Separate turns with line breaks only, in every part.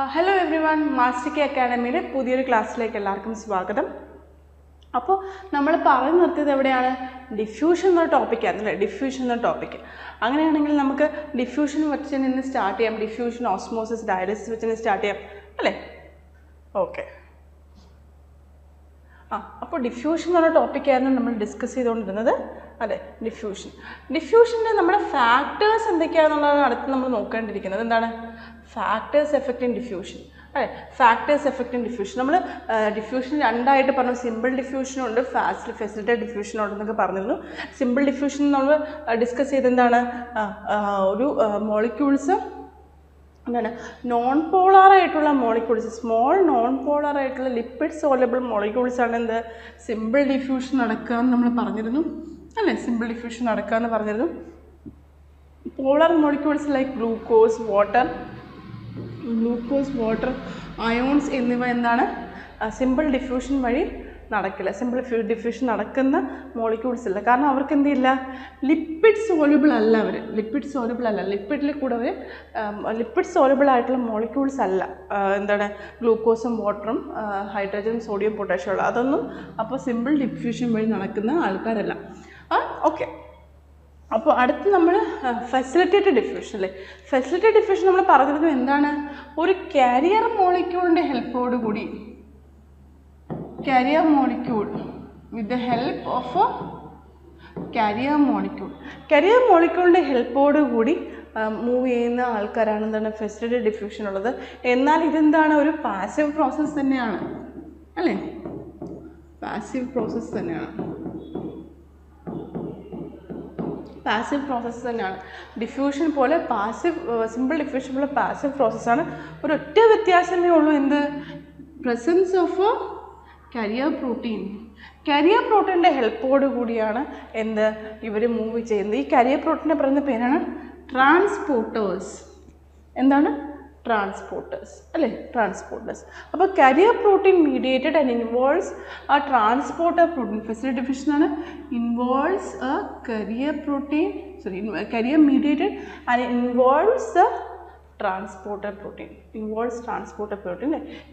Hello everyone, Master Key Academy പുതിയൊരു ക്ലാസ്സിലേക്ക് എല്ലാവർക്കും സ്വാഗതം. അപ്പോൾ നമ്മൾ പറഞ്ഞു നിർത്തിയത് എവിടെയാണ്? ഡിഫ്യൂഷൻ എന്ന ടോപ്പിക് ആയിരുന്നല്ലേ? ഡിഫ്യൂഷൻ എന്ന ടോപ്പിക്. അങ്ങനെയാണെങ്കിൽ നമുക്ക് ഡിഫ്യൂഷൻ വെച്ച് നിന്ന് സ്റ്റാർട്ട് ചെയ്യാം. ഡിഫ്യൂഷൻ, ഓസ്മോസിസ്, ഡയലിസിസ് വെച്ച് നിന്ന് സ്റ്റാർട്ട് ചെയ്യാം അല്ലേ? ഓക്കെ. അപ്പോൾ ഡിഫ്യൂഷൻ എന്ന് പറഞ്ഞ ടോപ്പിക്കായിരുന്നു നമ്മൾ ഡിസ്കസ് ചെയ്തുകൊണ്ടിരുന്നത് അതെ. ഡിഫ്യൂഷൻ്റെ നമ്മുടെ ഫാക്ടേഴ്സ് എന്തൊക്കെയാണെന്നുള്ളതാണ് അടുത്ത് നമ്മൾ നോക്കേണ്ടിയിരിക്കുന്നത്. എന്താണ് ഫാക്ടേഴ്സ് എഫക്റ്റിംഗ് ഡിഫ്യൂഷൻ അതെ? ഫാക്ടേഴ്സ് എഫക്റ്റിംഗ് ഡിഫ്യൂഷൻ നമ്മൾ ഡിഫ്യൂഷൻ രണ്ടായിട്ട് പറഞ്ഞു. സിമ്പിൾ ഡിഫ്യൂഷനുണ്ട്, ഫെസിലിറ്റേറ്റഡ് ഡിഫ്യൂഷനുണ്ട് എന്നൊക്കെ പറഞ്ഞിരുന്നു. സിമ്പിൾ ഡിഫ്യൂഷൻ നമ്മൾ ഡിസ്കസ് ചെയ്ത് എന്താണ് ഒരു മോളിക്യൂൾസ് എന്താണ് നോൺ പോളാറായിട്ടുള്ള മോളിക്യൂൾസ്, സ്മോൾ നോൺ പോളാറായിട്ടുള്ള ലിപ്പിഡ് സോലബിൾ മോളിക്യൂൾസാണ് എന്ത് സിമ്പിൾ ഡിഫ്യൂഷൻ നടക്കുക എന്ന് നമ്മൾ പറഞ്ഞിരുന്നു അല്ലേ? സിമ്പിൾ ഡിഫ്യൂഷൻ നടക്കുക എന്ന് പറഞ്ഞിരുന്നു. Polar molecules like glucose, water, ions എന്നിവ എന്താണ് സിമ്പിൾ ഡിഫ്യൂഷൻ വഴി നടക്കില്ല. സിമ്പിൾ ഡിഫ്യൂഷൻ നടക്കുന്ന മോളിക്യൂൾസ് ഇല്ല. കാരണം അവർക്ക് എന്തില്ല, ലിപ്പിഡ് സോലുബിൾ അല്ല. അവർ ലിപ്പിഡ് സോലുബിൾ അല്ല. ലിപ്പിഡിൽ കൂടെ അവർ ലിപ്പിഡ് സോലുബിൾ ആയിട്ടുള്ള മോളിക്യൂൾസ് അല്ല. എന്താണ് ഗ്ലൂക്കോസും വാട്ടറും ഹൈഡ്രജൻ, സോഡിയം, പൊട്ടാഷ്യം ഉള്ള അതൊന്നും അപ്പോൾ സിമ്പിൾ ഡിഫ്യൂഷൻ വഴി നടക്കുന്ന ആൾക്കാരല്ല. ഓക്കെ. അപ്പോൾ അടുത്ത് നമ്മൾ ഫെസിലിറ്റേറ്റഡ് ഡിഫ്യൂഷൻ അല്ലേ? ഫെസിലിറ്റേറ്റഡ് ഡിഫ്യൂഷൻ നമ്മൾ പറഞ്ഞിരുന്നത് എന്താണ്, ഒരു കാരിയർ മോളിക്യൂളിൻ്റെ ഹെൽപ്പോട് കൂടി carrier molecule with the help of a carrier moleculeൻ്റെ ഹെൽപ്പോട് കൂടി മൂവ് ചെയ്യുന്ന ആൾക്കാരാണ് എന്താണ് ഫെസിലിറ്റേറ്റഡ് ഡിഫ്യൂഷൻ ഉള്ളത്. എന്നാൽ ഇതെന്താണ് ഒരു പാസീവ് പ്രോസസ്സ് തന്നെയാണ് അല്ലേ? പാസീവ് പ്രോസസ്സ് തന്നെയാണ്. ഡിഫ്യൂഷൻ പോലെ സിമ്പിൾ ഡിഫ്യൂഷൻ പോലെ പാസീവ് പ്രോസസ്സാണ്. ഒരൊറ്റ വ്യത്യാസമേ ഉള്ളൂ, എന്ത് പ്രസൻസ് ഓഫ് കാരിയർ പ്രോട്ടീൻ്റെ ഹെൽപ്പോട് കൂടിയാണ് എന്ത് ഇവർ മൂവ് ചെയ്യുന്നത്. ഈ കാരിയർ പ്രോട്ടീനെ പറയുന്ന പേരാണ് ട്രാൻസ്പോർട്ടേഴ്സ്. എന്താണ് ട്രാൻസ്പോർട്ടേഴ്സ് അല്ലേ? ട്രാൻസ്പോർട്ടേഴ്സ്. അപ്പോൾ carrier protein mediated and involves a transporter protein. Facilitated diffusion ആണ് involves a carrier mediated and involves the transporter protein.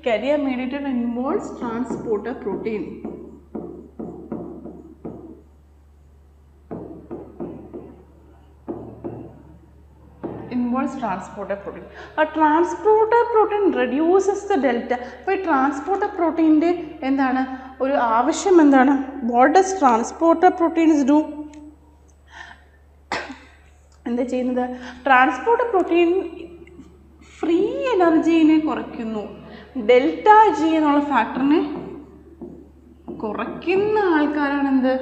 Carrier mediated and involves transporter protein. A transporter protein reduces the delta. അപ്പോൾ ഈ transporter പ്രോട്ടീൻ്റെ എന്താണ് ഒരു ആവശ്യം എന്താണ്? What does transporter proteins do? എന്താ ചെയ്യുന്നത്? Transporter protein free എനർജീനെ കുറയ്ക്കുന്നു. ഡെൽറ്റ ജി എന്നുള്ള ഫാക്ടറിനെ കുറയ്ക്കുന്ന ആൾക്കാരാണ് എന്ത്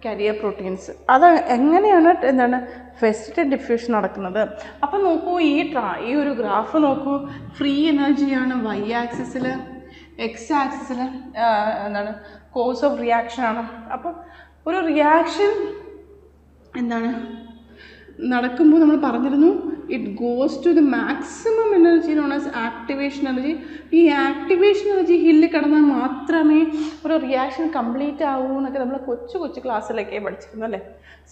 കാരിയർ പ്രോട്ടീൻസ്. അത് എങ്ങനെയാണ് എന്താണ് ഫെസിലിറ്റേറ്റഡ് ഡിഫ്യൂഷൻ നടക്കുന്നത്? അപ്പം നോക്കൂ, ഈ ഒരു ഗ്രാഫ് നോക്കൂ. ഫ്രീ എനർജിയാണ് വൈ ആക്സിസിൽ, എക്സ് ആക്സിസിൽ എന്താണ് കോസ് ഓഫ് റിയാക്ഷൻ ആണ്. അപ്പം ഒരു റിയാക്ഷൻ എന്താണ് നടക്കുമ്പോൾ നമ്മൾ പറഞ്ഞിരുന്നു it goes to the maximum energy known as activation energy. ഈ ആക്ടിവേഷൻ എനർജി ഹില്ലിൽ കിടന്നാൽ മാത്രമേ ഒരു റിയാക്ഷൻ കംപ്ലീറ്റ് ആവൂ എന്നൊക്കെ നമ്മൾ കൊച്ചു ക്ലാസ്സിലൊക്കെ പഠിച്ചിരുന്നു അല്ലേ?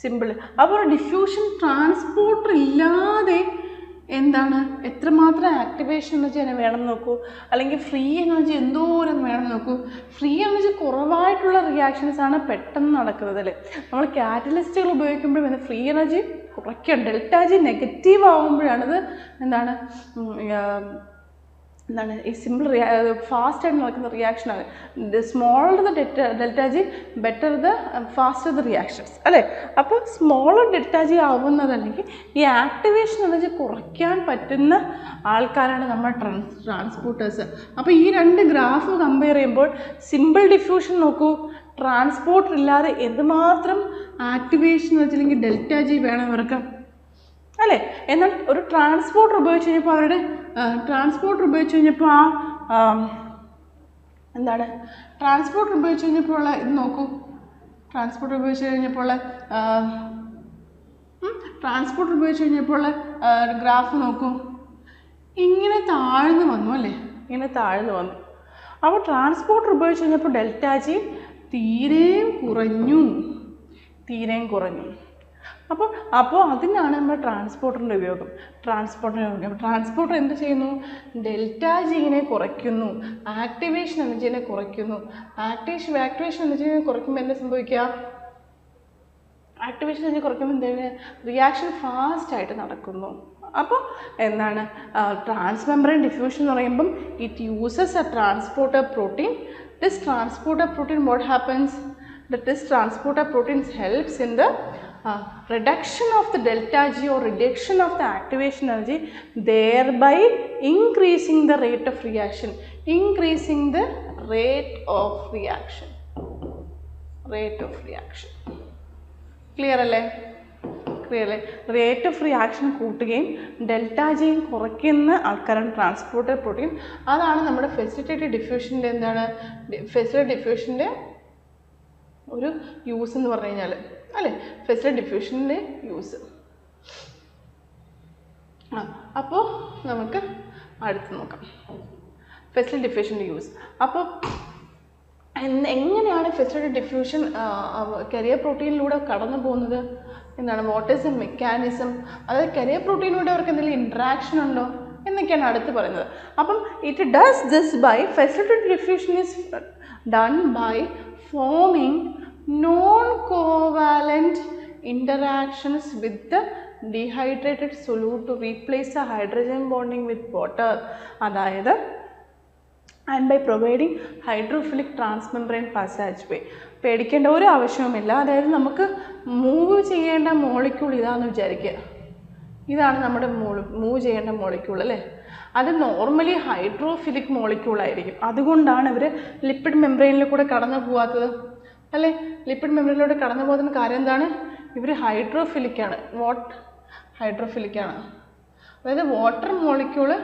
സിമ്പിൾ. അപ്പോൾ ഒരു ഡിഫ്യൂഷൻ ട്രാൻസ്പോർട്ടർ ഇല്ലാതെ എന്താണ് എത്രമാത്രം ആക്ടിവേഷൻ എനർജി തന്നെ വേണം നോക്കൂ, അല്ലെങ്കിൽ ഫ്രീ എനർജി എന്തോരം വേണം നോക്കൂ. ഫ്രീ എനർജി കുറവായിട്ടുള്ള റിയാക്ഷൻസ് ആണ് പെട്ടെന്ന് നടക്കുന്നത് അല്ലേ? നമ്മൾ കാറ്റലിസ്റ്റുകൾ ഉപയോഗിക്കുമ്പോഴും ഫ്രീ എനർജി കുറയ്ക്കുക. ഡെൽറ്റ ജി നെഗറ്റീവ് ആകുമ്പോഴാണിത് എന്താണ് ഈ സിമ്പിൾ ഫാസ്റ്റായിട്ട് നടക്കുന്ന റിയാക്ഷനാണ്. Smaller the delta G better the faster the reactions അല്ലേ? അപ്പോൾ സ്മോളർ ഡെൽറ്റ ജി ആവുന്നതല്ലെങ്കിൽ ഈ ആക്ടിവേഷൻ എനർജി കുറയ്ക്കാൻ പറ്റുന്ന ആൾക്കാരാണ് നമ്മുടെ ട്രാൻസ്പോർട്ടേഴ്സ്. അപ്പോൾ ഈ രണ്ട് ഗ്രാഫ് കമ്പയർ ചെയ്യുമ്പോൾ സിമ്പിൾ ഡിഫ്യൂഷൻ നോക്കൂ, ട്രാൻസ്പോർട്ടർ ഇല്ലാതെ എന്തുമാത്രം ആക്ടിവേഷൻ എനർജി അല്ലെങ്കിൽ ഡെൽറ്റ ജി വേണം ഇവർക്ക് അല്ലേ? എന്നാൽ ഒരു ട്രാൻസ്പോർട്ടർ ഉപയോഗിച്ച് കഴിഞ്ഞപ്പോൾ ഇത് നോക്കൂ. ട്രാൻസ്പോർട്ടർ ഉപയോഗിച്ച് കഴിഞ്ഞപ്പോൾ ഗ്രാഫ് നോക്കൂ, ഇങ്ങനെ താഴ്ന്നു വന്നു അല്ലേ? അപ്പോൾ ട്രാൻസ്പോർട്ടർ ഉപയോഗിച്ച് കഴിഞ്ഞപ്പോൾ ഡെൽറ്റ ജി തീരെയും കുറഞ്ഞു. അപ്പോൾ അതിനാണ് നമ്മൾ ട്രാൻസ്പോർട്ടറിൻ്റെ ഉപയോഗം. ട്രാൻസ്പോർട്ടർ എന്ത് ചെയ്യുന്നു? ഡെൽറ്റ ജീനെ കുറയ്ക്കുന്നു, ആക്ടിവേഷൻ എനർജീനെ കുറയ്ക്കുന്നു. ആക്ടിവേഷൻ എനർജീനെ കുറയ്ക്കുമ്പോൾ എന്താ സംഭവിക്കുക? ആക്ടിവേഷൻ എനർജി കുറയ്ക്കുമ്പോൾ എന്താണ്? റിയാക്ഷൻ ഫാസ്റ്റായിട്ട് നടക്കുന്നു. അപ്പോൾ എന്താണ് ട്രാൻസ്മെംബ്രെയിൻ ഡിഫ്യൂഷൻ എന്ന് പറയുമ്പം it uses A transporter protein. This transporter protein what happens? This transporter proteins helps in the reduction of the delta G or reduction of the activation energy, thereby increasing the rate of reaction. Clear അല്ലേ? Rate of reaction കൂട്ടുകയും delta ജിയും കുറയ്ക്കുന്ന ആൾക്കാരാണ് transporter protein. അതാണ് നമ്മുടെ facilitated ഡിഫ്യൂഷൻ്റെ എന്താണ്? Facilitated ഡിഫ്യൂഷൻ്റെ ഒരു use എന്ന് പറഞ്ഞു കഴിഞ്ഞാൽ അല്ലേ? ഫെസിലിറ്റേറ്റഡ് ഡിഫ്യൂഷൻ്റെ യൂസ്. അപ്പോൾ നമുക്ക് അടുത്ത് നോക്കാം ഫെസിലിറ്റേറ്റഡ് ഡിഫ്യൂഷൻ്റെ യൂസ്. അപ്പോൾ എങ്ങനെയാണ് ഫെസിലിറ്റേറ്റഡ് ഡിഫ്യൂഷൻ കരിയർ പ്രോട്ടീനിലൂടെ കടന്നു പോകുന്നത് എന്താണ്? What is a mechanism? അതായത് കരിയർ പ്രോട്ടീനിലൂടെ അവർക്ക് എന്തെങ്കിലും ഇൻട്രാക്ഷൻ ഉണ്ടോ എന്നൊക്കെയാണ് അടുത്ത് പറയുന്നത്. അപ്പം it does this by facilitated diffusion is done by forming non-covalent interactions with the dehydrated solute to replace the hydrogen bonding with water. അതായത് and by providing hydrophilic transmembrane passageway. പേടിക്കേണ്ട ഒരു ആവശ്യവുമില്ല. അതായത് നമുക്ക് മൂവ് ചെയ്യേണ്ട മോളിക്യൂൾ ഇതാണെന്ന് വിചാരിക്കുക. ഇതാണ് നമ്മുടെ മൂവ് ചെയ്യേണ്ട മോളിക്യൂൾ അല്ലേ? അത് നോർമലി ഹൈഡ്രോഫിലിക് മോളിക്യൂൾ ആയിരിക്കും. അതുകൊണ്ടാണ് ഇവർ ലിപ്പിഡ് മെംബ്രെയിനിൽ കൂടെ കടന്നു പോകാത്തത് അല്ലേ? ലിപ്പിഡ് മെംബ്രെയിനിലൂടെ കടന്നു പോകുന്ന കാര്യം എന്താണ്? ഇവർ ഹൈഡ്രോഫിലിക്കാണ്. ഹൈഡ്രോഫിലിക്കാണ്. അതായത് വാട്ടർ മോളിക്യൂള്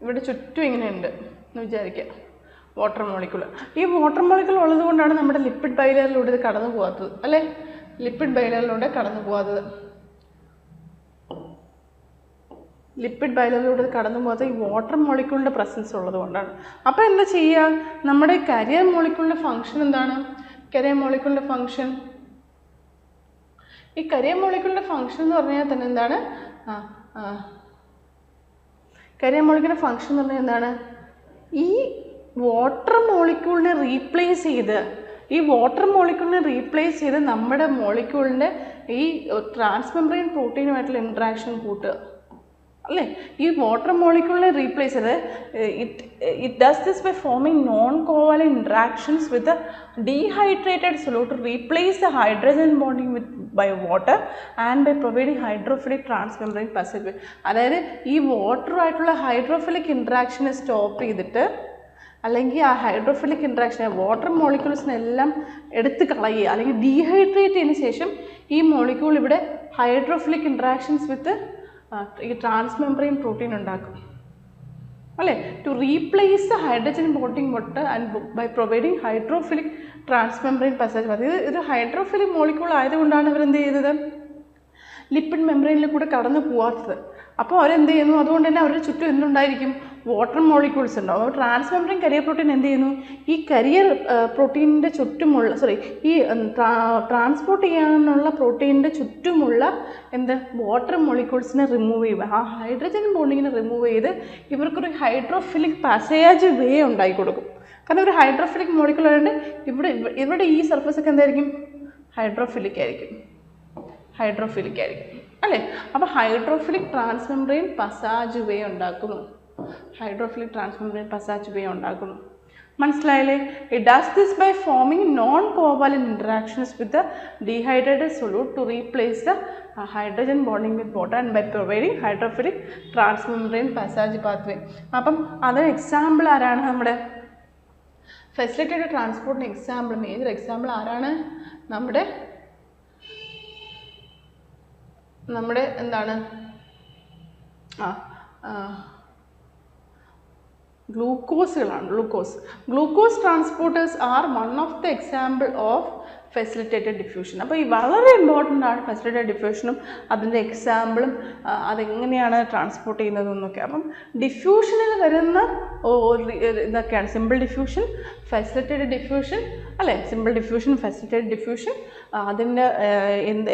ഇവിടെ ചുറ്റും ഇങ്ങനെ ഉണ്ട് എന്ന് വിചാരിക്കുക. വാട്ടർ മോളിക്യൂള് ഈ വാട്ടർ മോളിക്യൂൾ ഉള്ളത് കൊണ്ടാണ് നമ്മുടെ ലിപ്പിഡ് ബൈലെയറിലൂടെ ഇത് കടന്നു പോകാത്തത് അല്ലേ? ലിപ്പിഡ് ബൈലെയറിലൂടെ കടന്നു പോകാത്തത് ഈ വാട്ടർ മോളിക്യൂളിൻ്റെ പ്രസൻസ് ഉള്ളത് കൊണ്ടാണ്. അപ്പോൾ എന്താ ചെയ്യുക? നമ്മുടെ കരിയർ മോളിക്യൂളിൻ്റെ ഫംഗ്ഷൻ എന്താണ്? കരിയർ മോളിക്യൂളിൻ്റെ ഫംഗ്ഷൻ എന്ന് പറഞ്ഞാൽ തന്നെ എന്താണ്? കരിയർ മോളിക്യൂളിൻ്റെ ഫംഗ്ഷൻ എന്ന് പറഞ്ഞാൽ എന്താണ്? ഈ വാട്ടർ മോളിക്യൂളിനെ റീപ്ലേസ് ചെയ്ത് നമ്മുടെ മോളിക്യൂളിൻ്റെ ഈ ട്രാൻസ്മെംബ്രെയിൻ പ്രോട്ടീനുമായിട്ടുള്ള ഇൻട്രാക്ഷൻ കൂട്ടുക അല്ലേ? ഈ വാട്ടർ മോളിക്യൂളിനെ റീപ്ലേസ് ചെയ്ത് it does this by forming non covalent interactions with dehydrated solute to replace the hydrogen bonding by water and by providing hydrophilic transmembrane passage. അതായത് ഈ വാട്ടറുമായിട്ടുള്ള ഹൈഡ്രോഫിലിക് ഇൻട്രാക്ഷനെ സ്റ്റോപ്പ് ചെയ്തിട്ട് അല്ലെങ്കിൽ ആ ഹൈഡ്രോഫിലിക് ഇൻട്രാക്ഷനെ വാട്ടർ മോളിക്യൂൾസിനെല്ലാം എടുത്ത് കളയുക അല്ലെങ്കിൽ ഡീഹൈഡ്രേറ്റ് ചെയ്തതിന് ശേഷം ഈ മോളിക്യൂൾ ഇവിടെ ഹൈഡ്രോഫിലിക് ഇൻട്രാക്ഷൻസ് വിത്ത് ഈ ട്രാൻസ്മെംബ്രെയിൻ പ്രോട്ടീൻ ഉണ്ടാക്കും അല്ലേ? To replace the hydrogen bonding water and by providing hydrophilic transmembrane passage. ഇത് ഹൈഡ്രോഫിലിക് മോളിക്യൂൾ ആയതുകൊണ്ടാണ് ഇവരെന്ത് ചെയ്തത്? ലിപ്പിഡ് മെംബ്രെയിനിൽ കൂടെ കടന്നു പോകാത്തത്. അപ്പോൾ അവരെന്ത് ചെയ്യുന്നു? അതുകൊണ്ട് തന്നെ അവരുടെ ചുറ്റും എന്തുണ്ടായിരിക്കും? വാട്ടർ മോളിക്യൂൾസ് ഉണ്ടാവും. അപ്പോൾ ട്രാൻസ്മെംബ്രെയിൻ കരിയർ പ്രോട്ടീൻ എന്ത് ചെയ്യുന്നു? ഈ കരിയർ പ്രോട്ടീനിൻ്റെ ചുറ്റുമുള്ള ഈ ട്രാൻസ്പോർട്ട് ചെയ്യാനുള്ള പ്രോട്ടീനിൻ്റെ ചുറ്റുമുള്ള വാട്ടർ മോളിക്യൂൾസിനെ റിമൂവ് ചെയ്യുക. ആ ഹൈഡ്രജൻ ബോണ്ടിങ്ങിനെ റിമൂവ് ചെയ്ത് ഇവർക്കൊരു ഹൈഡ്രോഫിലിക് പാസേജ് വേ ഉണ്ടാക്കി കൊടുക്കും. കാരണം ഒരു ഹൈഡ്രോഫിലിക് മോളിക്യൂൾ ആയതുകൊണ്ട് ഇവിടെ ഈ സർഫസ് ഒക്കെ എന്തായിരിക്കും? ഹൈഡ്രോഫിലിക് ആയിരിക്കും അല്ലേ? അപ്പോൾ ഹൈഡ്രോഫിലിക് ട്രാൻസ്മെംബ്രെയിൻ പാസേജ് വേ ഉണ്ടാക്കുന്നു. മനസ്സിലായില്ലേ? It does this by forming non covalent interactions with dehydrated solute to replace the hydrogen bonding with water and by providing hydrophilic transmembrane passage pathway. അപ്പം അതിന് example ആരാണ്? നമ്മുടെ facilitated ട്രാൻസ്പോർട്ടിന് major example ആരാണ്? നമ്മുടെ എന്താണ്? Glucose transporters are one of the example of facilitated diffusion. അപ്പോൾ ഈ വളരെ ഇമ്പോർട്ടൻ്റ് ആണ് ഫെസിലിറ്റേറ്റഡ് ഡിഫ്യൂഷനും അതിൻ്റെ എക്സാമ്പിളും അതെങ്ങനെയാണ് ട്രാൻസ്പോർട്ട് ചെയ്യുന്നതെന്നൊക്കെ. അപ്പം ഡിഫ്യൂഷനിൽ വരുന്ന ഇതൊക്കെയാണ് സിമ്പിൾ ഡിഫ്യൂഷൻ, ഫെസിലിറ്റേറ്റഡ് ഡിഫ്യൂഷൻ അല്ലേ, സിമ്പിൾ ഡിഫ്യൂഷൻ, ഫെസിലിറ്റേറ്റഡ് ഡിഫ്യൂഷൻ. അതിൻ്റെ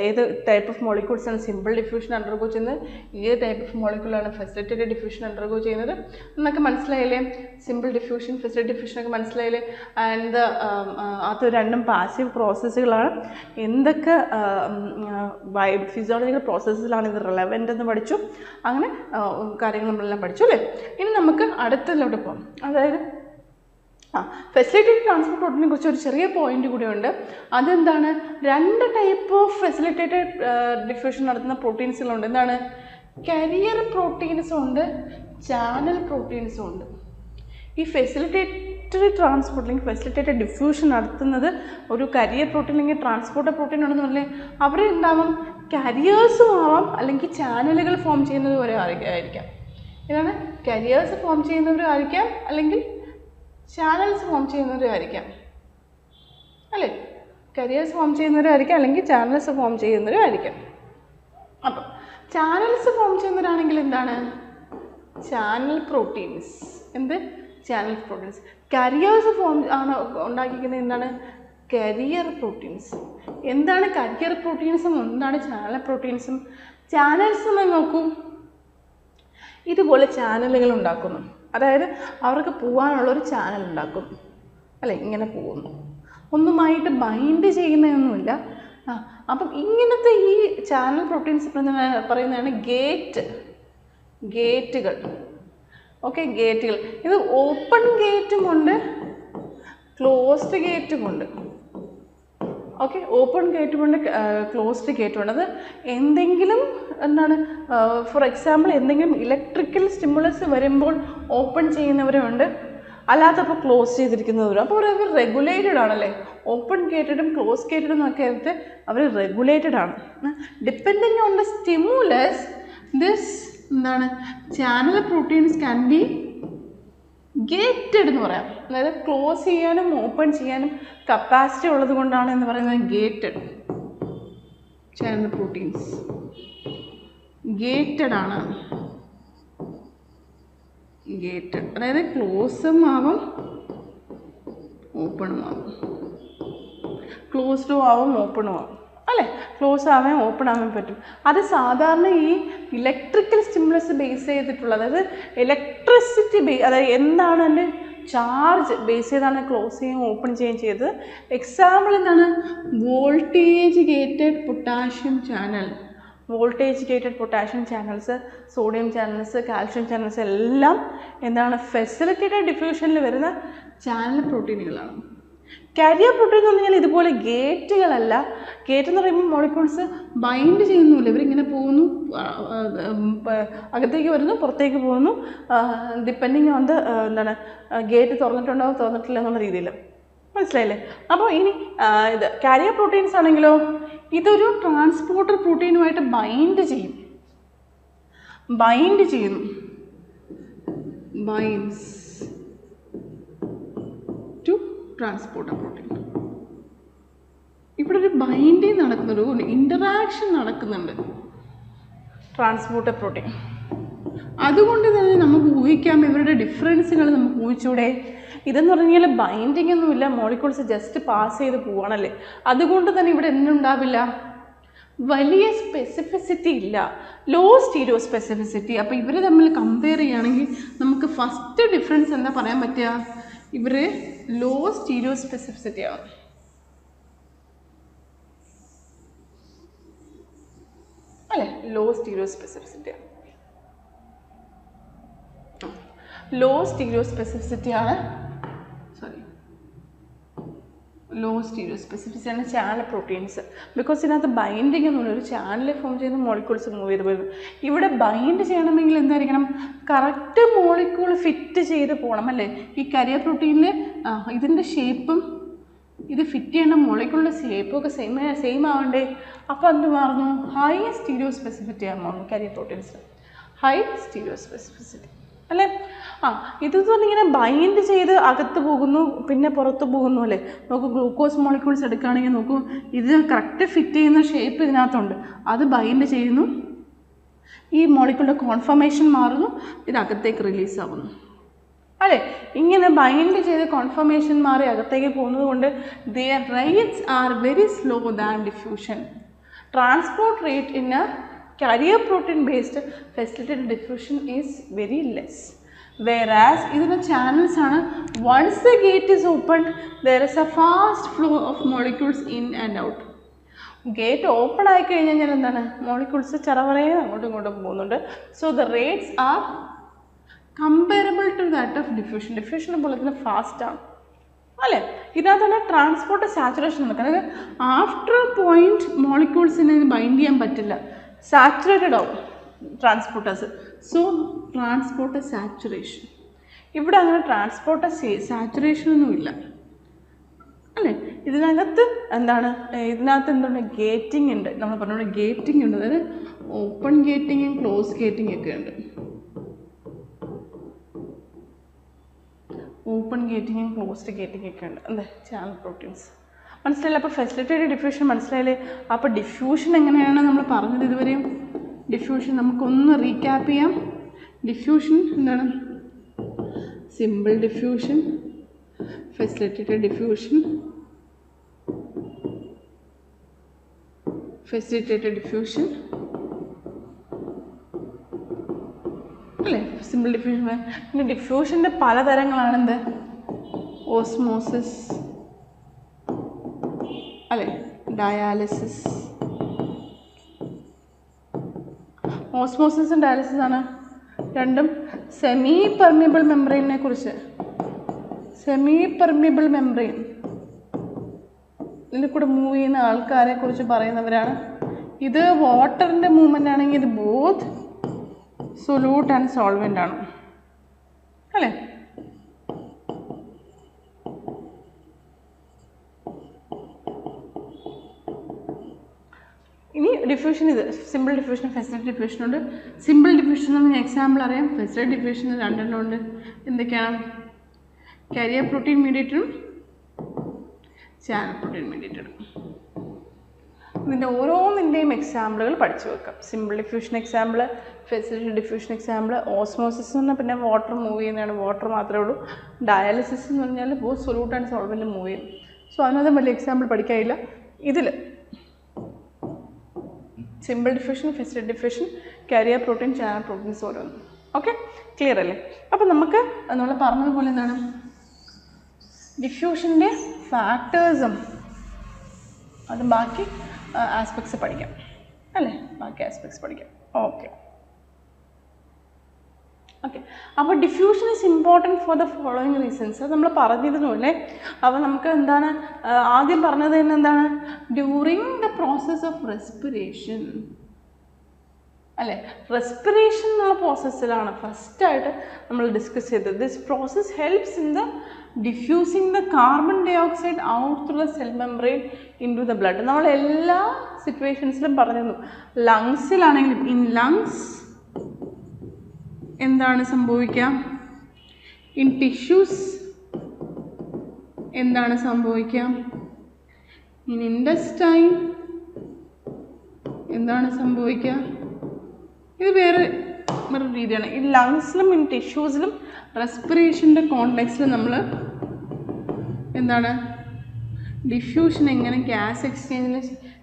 ഏത് ടൈപ്പ് ഓഫ് മോളിക്യൂൾസ് ആണ് സിമ്പിൾ ഡിഫ്യൂഷൻ അണ്ടർഗോ ചെയ്യുന്നത്, ഏത് ടൈപ്പ് ഓഫ് മോളിക്യൂളാണ് ഫെസിലിറ്റേറ്റഡ് ഡിഫ്യൂഷൻ അണ്ടർഗോ ചെയ്യുന്നത് എന്നൊക്കെ മനസ്സിലായില്ലേ. സിമ്പിൾ ഡിഫ്യൂഷൻ, ഫെസിലിറ്റേറ്റഡ് ഡിഫ്യൂഷനൊക്കെ മനസ്സിലായില്ലേ. ആൻഡ് അത് രണ്ടും പാസീവ് പ്രോസസ്സുകളാണ്. എന്തൊക്കെ ഫിസിയോളജിക്കൽ പ്രോസസ്സിലാണ് ഇത് റിലവൻ്റ് എന്ന് പഠിച്ചു. അങ്ങനെ കാര്യങ്ങൾ നമ്മളെല്ലാം പഠിച്ചു അല്ലേ. ഇനി നമുക്ക് അടുത്തതിലോട്ട് പോകാം. അതായത് ഫെസിലിറ്റേറ്റഡ് ട്രാൻസ്പോർട്ട് പ്രോട്ടീനെ കുറിച്ച് ഒരു ചെറിയ പോയിന്റ് കൂടിയുണ്ട്. അതെന്താണ്, രണ്ട് ടൈപ്പ് ഓഫ് ഫെസിലിറ്റേറ്റഡ് ഡിഫ്യൂഷൻ നടത്തുന്ന പ്രോട്ടീൻസുകളുണ്ട്. എന്താണ്, കരിയർ പ്രോട്ടീൻസും ഉണ്ട്, ചാനൽ പ്രോട്ടീൻസും ഉണ്ട്. ഈ ഫെസിലിറ്റേറ്റഡ് ട്രാൻസ്പോർട്ട് അല്ലെങ്കിൽ ഫെസിലിറ്റേറ്റഡ് ഡിഫ്യൂഷൻ നടത്തുന്നത് ഒരു കരിയർ പ്രോട്ടീൻ അല്ലെങ്കിൽ ട്രാൻസ്പോർട്ടർ പ്രോട്ടീൻ ഉണ്ടെന്ന് പറഞ്ഞാൽ അവരെന്താവാം, കരിയേഴ്സും ആവാം അല്ലെങ്കിൽ ചാനലുകൾ ഫോം ചെയ്യുന്നവരെ ആയിരിക്കാം. ഇതാണ് കരിയേഴ്സ് ഫോം ചെയ്യുന്നവരും ആയിരിക്കാം അല്ലെങ്കിൽ ചാനൽസ് ഫോം ചെയ്യുന്നവരായിരിക്കാം അല്ലേ. കരിയേഴ്സ് ഫോം ചെയ്യുന്നവരായിരിക്കാം അല്ലെങ്കിൽ ചാനൽസ് ഫോം ചെയ്യുന്നവരായിരിക്കാം. അപ്പം ചാനൽസ് ഫോം ചെയ്യുന്നവരാണെങ്കിൽ എന്താണ്, ചാനൽ പ്രോട്ടീൻസ്. എന്ത്, ചാനൽ പ്രോട്ടീൻസ്. കരിയേഴ്സ് ഫോം ആണ് ഉണ്ടാക്കിയിരിക്കുന്നത് എന്താണ്, കരിയർ പ്രോട്ടീൻസ്. എന്താണ് കരിയർ പ്രോട്ടീൻസും എന്താണ് ചാനൽ പ്രോട്ടീൻസും? ചാനൽസ് എന്ന് നോക്കൂ, ഇതുപോലെ ചാനലുകൾ ഉണ്ടാക്കുന്നു. അതായത് അവർക്ക് പോകാനുള്ളൊരു ചാനൽ ഉണ്ടാക്കും അല്ലേ, ഇങ്ങനെ പോകുന്നു, ഒന്നുമായിട്ട് ബൈൻഡ് ചെയ്യുന്നതൊന്നുമില്ല. അപ്പം ഇങ്ങനത്തെ ഈ ചാനൽ പ്രോട്ടീൻസ് പറയുന്നതാണ് ഗേറ്റുകൾ. ഓക്കെ, ഗേറ്റുകൾ. ഇത് ഓപ്പൺ ഗേറ്റുമുണ്ട്, ക്ലോസ്ഡ് ഗേറ്റുമുണ്ട്. ഓക്കെ, ഓപ്പൺ ഗേറ്റുമുണ്ട്, ക്ലോസ്ഡ് ഗേറ്റുമുണ്ട്. അത് എന്തെങ്കിലും എന്താണ്, ഫോർ എക്സാമ്പിൾ എന്തെങ്കിലും ഇലക്ട്രിക്കൽ സ്റ്റിമുലസ് വരുമ്പോൾ ഓപ്പൺ ചെയ്യുന്നവരുണ്ട്, അല്ലാത്തപ്പോൾ ക്ലോസ് ചെയ്തിരിക്കുന്നവരും. അപ്പോൾ അവർ റെഗുലേറ്റഡ് ആണല്ലേ. ഓപ്പൺ ഗേറ്റഡും ക്ലോസ് ഗേറ്റഡും ഒക്കെ ആയിട്ട് അവർ റെഗുലേറ്റഡ് ആണ്. Depending on the stimulus this എന്താണ്, channel proteins can be gated എന്ന് പറയാം. അതായത് ക്ലോസ് ചെയ്യാനും ഓപ്പൺ ചെയ്യാനും കപ്പാസിറ്റി ഉള്ളത് കൊണ്ടാണ് എന്ന് പറയുന്നത് ഗേറ്റഡ്. ചാനൽ പ്രോട്ടീൻസ് ഗേറ്റഡ് ആണ്. ഗേറ്റഡ് അതായത് ക്ലോസും ആവും ഓപ്പണും ആവും, ക്ലോസ്ഡും ആവും ഓപ്പണും ആവും അല്ലേ. ക്ലോസ് ആവാൻ ഓപ്പൺ ആവാൻ പറ്റും. അത് സാധാരണ ഈ ഇലക്ട്രിക്കൽ സ്റ്റിമുലസ് ബേസ് ചെയ്തിട്ടുള്ള, അതായത് ഇലക്ട്രിസിറ്റി അതായത് എന്താണ് അതിൻ്റെ ചാർജ് ബേസ് ചെയ്താണ് ക്ലോസ് ചെയ്യുകയും ഓപ്പൺ ചെയ്യുകയും ചെയ്തത്. എക്സാമ്പിൾ എന്താണ്, voltage gated potassium channel. Voltage gated potassium channels, sodium channels, calcium channels എല്ലാം എന്താണ്, ഫെസിലിറ്റേറ്റഡ് ഡിഫ്യൂഷനിൽ വരുന്ന ചാനൽ പ്രോട്ടീനുകളാണ്. കാരിയർ പ്രോട്ടീൻ എന്ന് പറഞ്ഞാൽ ഇതുപോലെ ഗേറ്റുകളല്ല. ഗേറ്റ് എന്ന് പറയുമ്പോൾ മോളിക്യൂൾസ് ബൈൻഡ് ചെയ്യുന്നില്ല, ഇവരിങ്ങനെ പോകുന്നു, അകത്തേക്ക് വരുന്നു, പുറത്തേക്ക് പോകുന്നു, ഡിപ്പെൻഡിങ് ഓൺ ദ എന്താണ്, ഗേറ്റ് തുറന്നിട്ടുണ്ടോ തുറന്നിട്ടില്ല എന്നുള്ള രീതിയിൽ. മനസ്സിലായില്ലേ. അപ്പോൾ ഇനി ഇത് കാരിയർ പ്രോട്ടീൻസ് ആണെങ്കിലോ ഇതൊരു ട്രാൻസ്പോർട്ടർ പ്രോട്ടീനുമായിട്ട് ബൈൻഡ് ചെയ്യുന്നു, ബൈൻഡ്സ് ടു ട്രാൻസ്പോർട്ടർ പ്രോട്ടീൻ. ഇവിടെ ഒരു ബൈൻഡിങ് നടക്കുന്നുണ്ട്, ഒരു ഇൻ്ററാക്ഷൻ നടക്കുന്നുണ്ട് ട്രാൻസ്പോർട്ടർ പ്രോട്ടീൻ. അതുകൊണ്ട് തന്നെ നമുക്ക് ഊഹിക്കാം, ഇവരുടെ ഡിഫറൻസുകൾ നമുക്ക് ഊഹിച്ചൂടെ. ഇതെന്ന് പറഞ്ഞാൽ ബൈൻഡിങ് ഒന്നുമില്ല, മോളിക്യൂൾസ് ജസ്റ്റ് പാസ് ചെയ്ത് പോവാണല്ലേ. അതുകൊണ്ട് തന്നെ ഇവിടെ എന്തുണ്ടാവില്ല, വലിയ സ്പെസിഫിസിറ്റി ഇല്ല, ലോ സ്റ്റീരിയോ സ്പെസിഫിസിറ്റി. അപ്പോൾ ഇവർ തമ്മിൽ കമ്പയർ ചെയ്യുകയാണെങ്കിൽ നമുക്ക് ഫസ്റ്റ് ഡിഫറൻസ് എന്താ പറയാൻ പറ്റുക, ഇവർ ലോ സ്റ്റീരിയോ സ്പെസിഫിസിറ്റി ആണ്. അല്ലേ, ലോ സ്റ്റീരിയോ സ്പെസിഫിസിറ്റി ആണ്. ലോ സ്റ്റീരിയോ സ്പെസിഫിസിറ്റി ആണ്, ലോ സ്റ്റീരിയോ സ്പെസിഫിസിറ്റി ആണ് ചാനൽ പ്രോട്ടീൻസ്. ബിക്കോസ് ഇതിനകത്ത് ബൈൻഡിങ് ഒന്നുമില്ല, ഒരു ചാനൽ ഫോം ചെയ്യുന്ന മോളിക്യൂൾസ് മൂവ് ചെയ്ത് പോയി. ഇവിടെ ബൈൻഡ് ചെയ്യണമെങ്കിൽ എന്തായിരിക്കണം, കറക്റ്റ് മോളിക്യൂൾ ഫിറ്റ് ചെയ്ത് പോകണം അല്ലേ. ഈ കരിയർ പ്രോട്ടീനിൽ ഇതിൻ്റെ ഷേപ്പും ഇത് ഫിറ്റ് ചെയ്യേണ്ട മോളിക്യൂളിൻ്റെ ഷേപ്പും ഒക്കെ സെയിം ആവണ്ടേ. അപ്പോൾ എന്ത് മാറുന്നു, ഹൈ സ്റ്റീരിയോ സ്പെസിഫിറ്റി ആണ് മാറുന്നു career proteins, high stereo specificity അല്ലേ? ഇതെന്ന് പറഞ്ഞാൽ ഇങ്ങനെ ബൈൻഡ് ചെയ്ത് അകത്ത് പോകുന്നു പിന്നെ പുറത്ത് പോകുന്നു അല്ലേ? നോക്കൂ, ഗ്ലൂക്കോസ് മോളിക്യൂൾസ് എടുക്കുകയാണെങ്കിൽ നോക്കൂ, ഇത് കറക്റ്റ് ഫിറ്റ് ചെയ്യുന്ന ഷേപ്പ് ഇതിനകത്തുണ്ട്. അത് ബൈൻഡ് ചെയ്യുന്നു, ഈ മോളിക്യൂളിൻ്റെ കോൺഫർമേഷൻ മാറുന്നു, ഇത് അകത്തേക്ക് റിലീസ് ആവുന്നു അല്ലേ? ഇങ്ങനെ ബൈൻഡ് ചെയ്ത് കോൺഫർമേഷൻ മാറി അകത്തേക്ക് പോകുന്നത് കൊണ്ട് their rates are very slow than diffusion. Transport rate in a carrier protein based facilitated diffusion is very less. Whereas ഇതിൻ്റെ ചാനൽസ് ആണ്, once the gate is opened there is a fast flow of molecules in and out. Gate open ആയി കഴിഞ്ഞാൽ എന്താണ്, molecules ചറവറയെ അങ്ങോട്ടും ഇങ്ങോട്ടും പോകുന്നുണ്ട്. So the rates are comparable to that of diffusion. ഡിഫ്യൂഷനെ പോലെ തന്നെ ഫാസ്റ്റാണ് അല്ലേ? ഇതിനകത്താണ് ട്രാൻസ്പോർട്ട് സാച്ചുറേഷൻ നടക്കുന്നത്. അതായത് ആഫ്റ്റർ പോയിന്റ് മോളിക്യൂൾസിന് ബൈൻഡ് ചെയ്യാൻ പറ്റില്ല, സാച്ചുറേറ്റഡ് ആവും ട്രാൻസ്പോർട്ടേഴ്സ്. So transport saturation. ഇവിടെ അങ്ങനെ ട്രാൻസ്പോർട്ട് സാച്ചുറേഷൻ ഒന്നുമില്ല അല്ലേ? ഇതിനകത്ത് എന്താണ്, ഇതിനകത്ത് എന്താണ്, ഗേറ്റിംഗ് ഉണ്ട്. നമ്മൾ പറഞ്ഞ ഗേറ്റിംഗ് ഉണ്ട്, അതായത് ഓപ്പൺ ഗേറ്റിങ്ങും ക്ലോസ് ഗേറ്റിംഗ് ഒക്കെ ഉണ്ട്. ഓപ്പൺ ഗേറ്റിങ്ങും ക്ലോസ്ഡ് ഗേറ്റിംഗ് ഒക്കെ ഉണ്ട് അല്ലേ ചാനൽ പ്രോട്ടീൻസ്. മനസ്സിലായില്ലേ? അപ്പോൾ ഫെസിലിറ്റേറ്റഡ് ഡിഫ്യൂഷൻ മനസ്സിലായില്ലേ? അപ്പോൾ ഡിഫ്യൂഷൻ എങ്ങനെയാണ് നമ്മൾ പറഞ്ഞത് ഇതുവരെയും? ഡിഫ്യൂഷൻ നമുക്കൊന്ന് റീക്യാപ്പ് ചെയ്യാം. ഡിഫ്യൂഷൻ എന്താണ്? Simple diffusion, facilitated diffusion, facilitated diffusion അല്ലേ? Simple diffusion. പിന്നെ ഡിഫ്യൂഷൻ്റെ പലതരങ്ങളാണെന്ത്? ഓസ്മോസിസ് അല്ലേ, ഡയാലിസിസ്. ഓസ്മോസിസും ഡയാലിസിസ് ആണ് രണ്ടും സെമി പെർമിയബിൾ മെംബ്രെയിനെ കുറിച്ച്. സെമി പെർമിയബിൾ മെംബ്രെയിൻ, ഇതിൽ കൂടെ മൂവ് ചെയ്യുന്ന ആൾക്കാരെ കുറിച്ച് പറയുന്നവരാണ്. ഇത് വാട്ടറിൻ്റെ മൂവ്മെൻ്റ് ആണെങ്കിൽ ഇത് ബോത്ത് സൊല്യൂട്ട് ആൻഡ് സോൾവെൻ്റ് ആണ് അല്ലേ? ഇനി ഡിഫ്യൂഷൻ, ഇത് സിമ്പിൾ ഡിഫ്യൂഷൻ, ഫെസിലിറ്റേറ്റഡ് ഡിഫ്യൂഷൻ ഉണ്ട്. സിമ്പിൾ ഡിഫ്യൂഷൻ എന്ന് എക്സാമ്പിൾ അറിയാം. ഫെസിലിറ്റേറ്റഡ് ഡിഫ്യൂഷൻ രണ്ടെണ്ണം ഉണ്ട്. എന്തൊക്കെയാണ്? കാരിയർ പ്രോട്ടീൻ മീഡിയേറ്റഡും ചാനൽ പ്രോട്ടീൻ മീഡിയേറ്റഡും. ഇതിൻ്റെ ഓരോന്നിൻ്റെയും എക്സാമ്പിളുകൾ പഠിച്ചു വെക്കാം. Simple diffusion example, facilitated diffusion example. Osmosis എന്ന് പറഞ്ഞാൽ പിന്നെ വാട്ടർ മൂവ് ചെയ്യുന്നതാണ്, വാട്ടർ മാത്രമേ ഉള്ളൂ. ഡയാലിസിസ് എന്ന് പറഞ്ഞാൽ both solute and solvent move ചെയ്യും. സോ അതിനകത്ത് വലിയ എക്സാമ്പിൾ പഠിക്കാനില്ല. ഇതിൽ simple diffusion, facilitated diffusion, carrier protein, channel proteins ഓരോന്നും. ഓക്കെ, ക്ലിയർ അല്ലേ? അപ്പോൾ നമുക്ക് നമ്മൾ പറഞ്ഞതുപോലെ എന്താണ്, ഡിഫ്യൂഷൻ്റെ ഫാക്ടേഴ്സും അത് ബാക്കി ആസ്പെക്ട്സ് പഠിക്കാം അല്ലേ? ബാക്കി ആസ്പെക്ട്സ് പഠിക്കാം. Okay okay. അപ്പോൾ diffusion is important for the following reasons. അത് നമ്മൾ പറഞ്ഞിരുന്നു അല്ലേ? അപ്പോൾ നമുക്ക് എന്താണ് ആദ്യം പറഞ്ഞത് തന്നെ എന്താണ്? During the process of respiration അല്ലേ? റെസ്പിറേഷൻ എന്നുള്ള പ്രോസസ്സിലാണ് ഫസ്റ്റായിട്ട് നമ്മൾ ഡിസ്കസ് ചെയ്തത്. This process helps in the diffusing the carbon dioxide out through the cell membrane into the blood. നമ്മൾ എല്ലാ സിറ്റുവേഷൻസിലും പറഞ്ഞിരുന്നു. ലങ്സിലാണെങ്കിലും ഇൻ ലങ്സ് എന്താണ് സംഭവിക്കുക? ഇൻ ടിഷ്യൂസ് എന്താണ് സംഭവിക്കുക? ഇൻ ഇൻഡസ്റ്റൈൻ എന്താണ് സംഭവിക്കുക? ഇത് വേറെ രീതിയാണ്. ഈ ലങ്സിലും ഇൻ ടിഷ്യൂസിലും റെസ്പിറേഷൻ്റെ കോണ്ടെക്സ്റ്റിൽ നമ്മൾ എന്താണ് ഡിഫ്യൂഷൻ എങ്ങനെ ഗ്യാസ് എക്സ്ചേഞ്ചിന്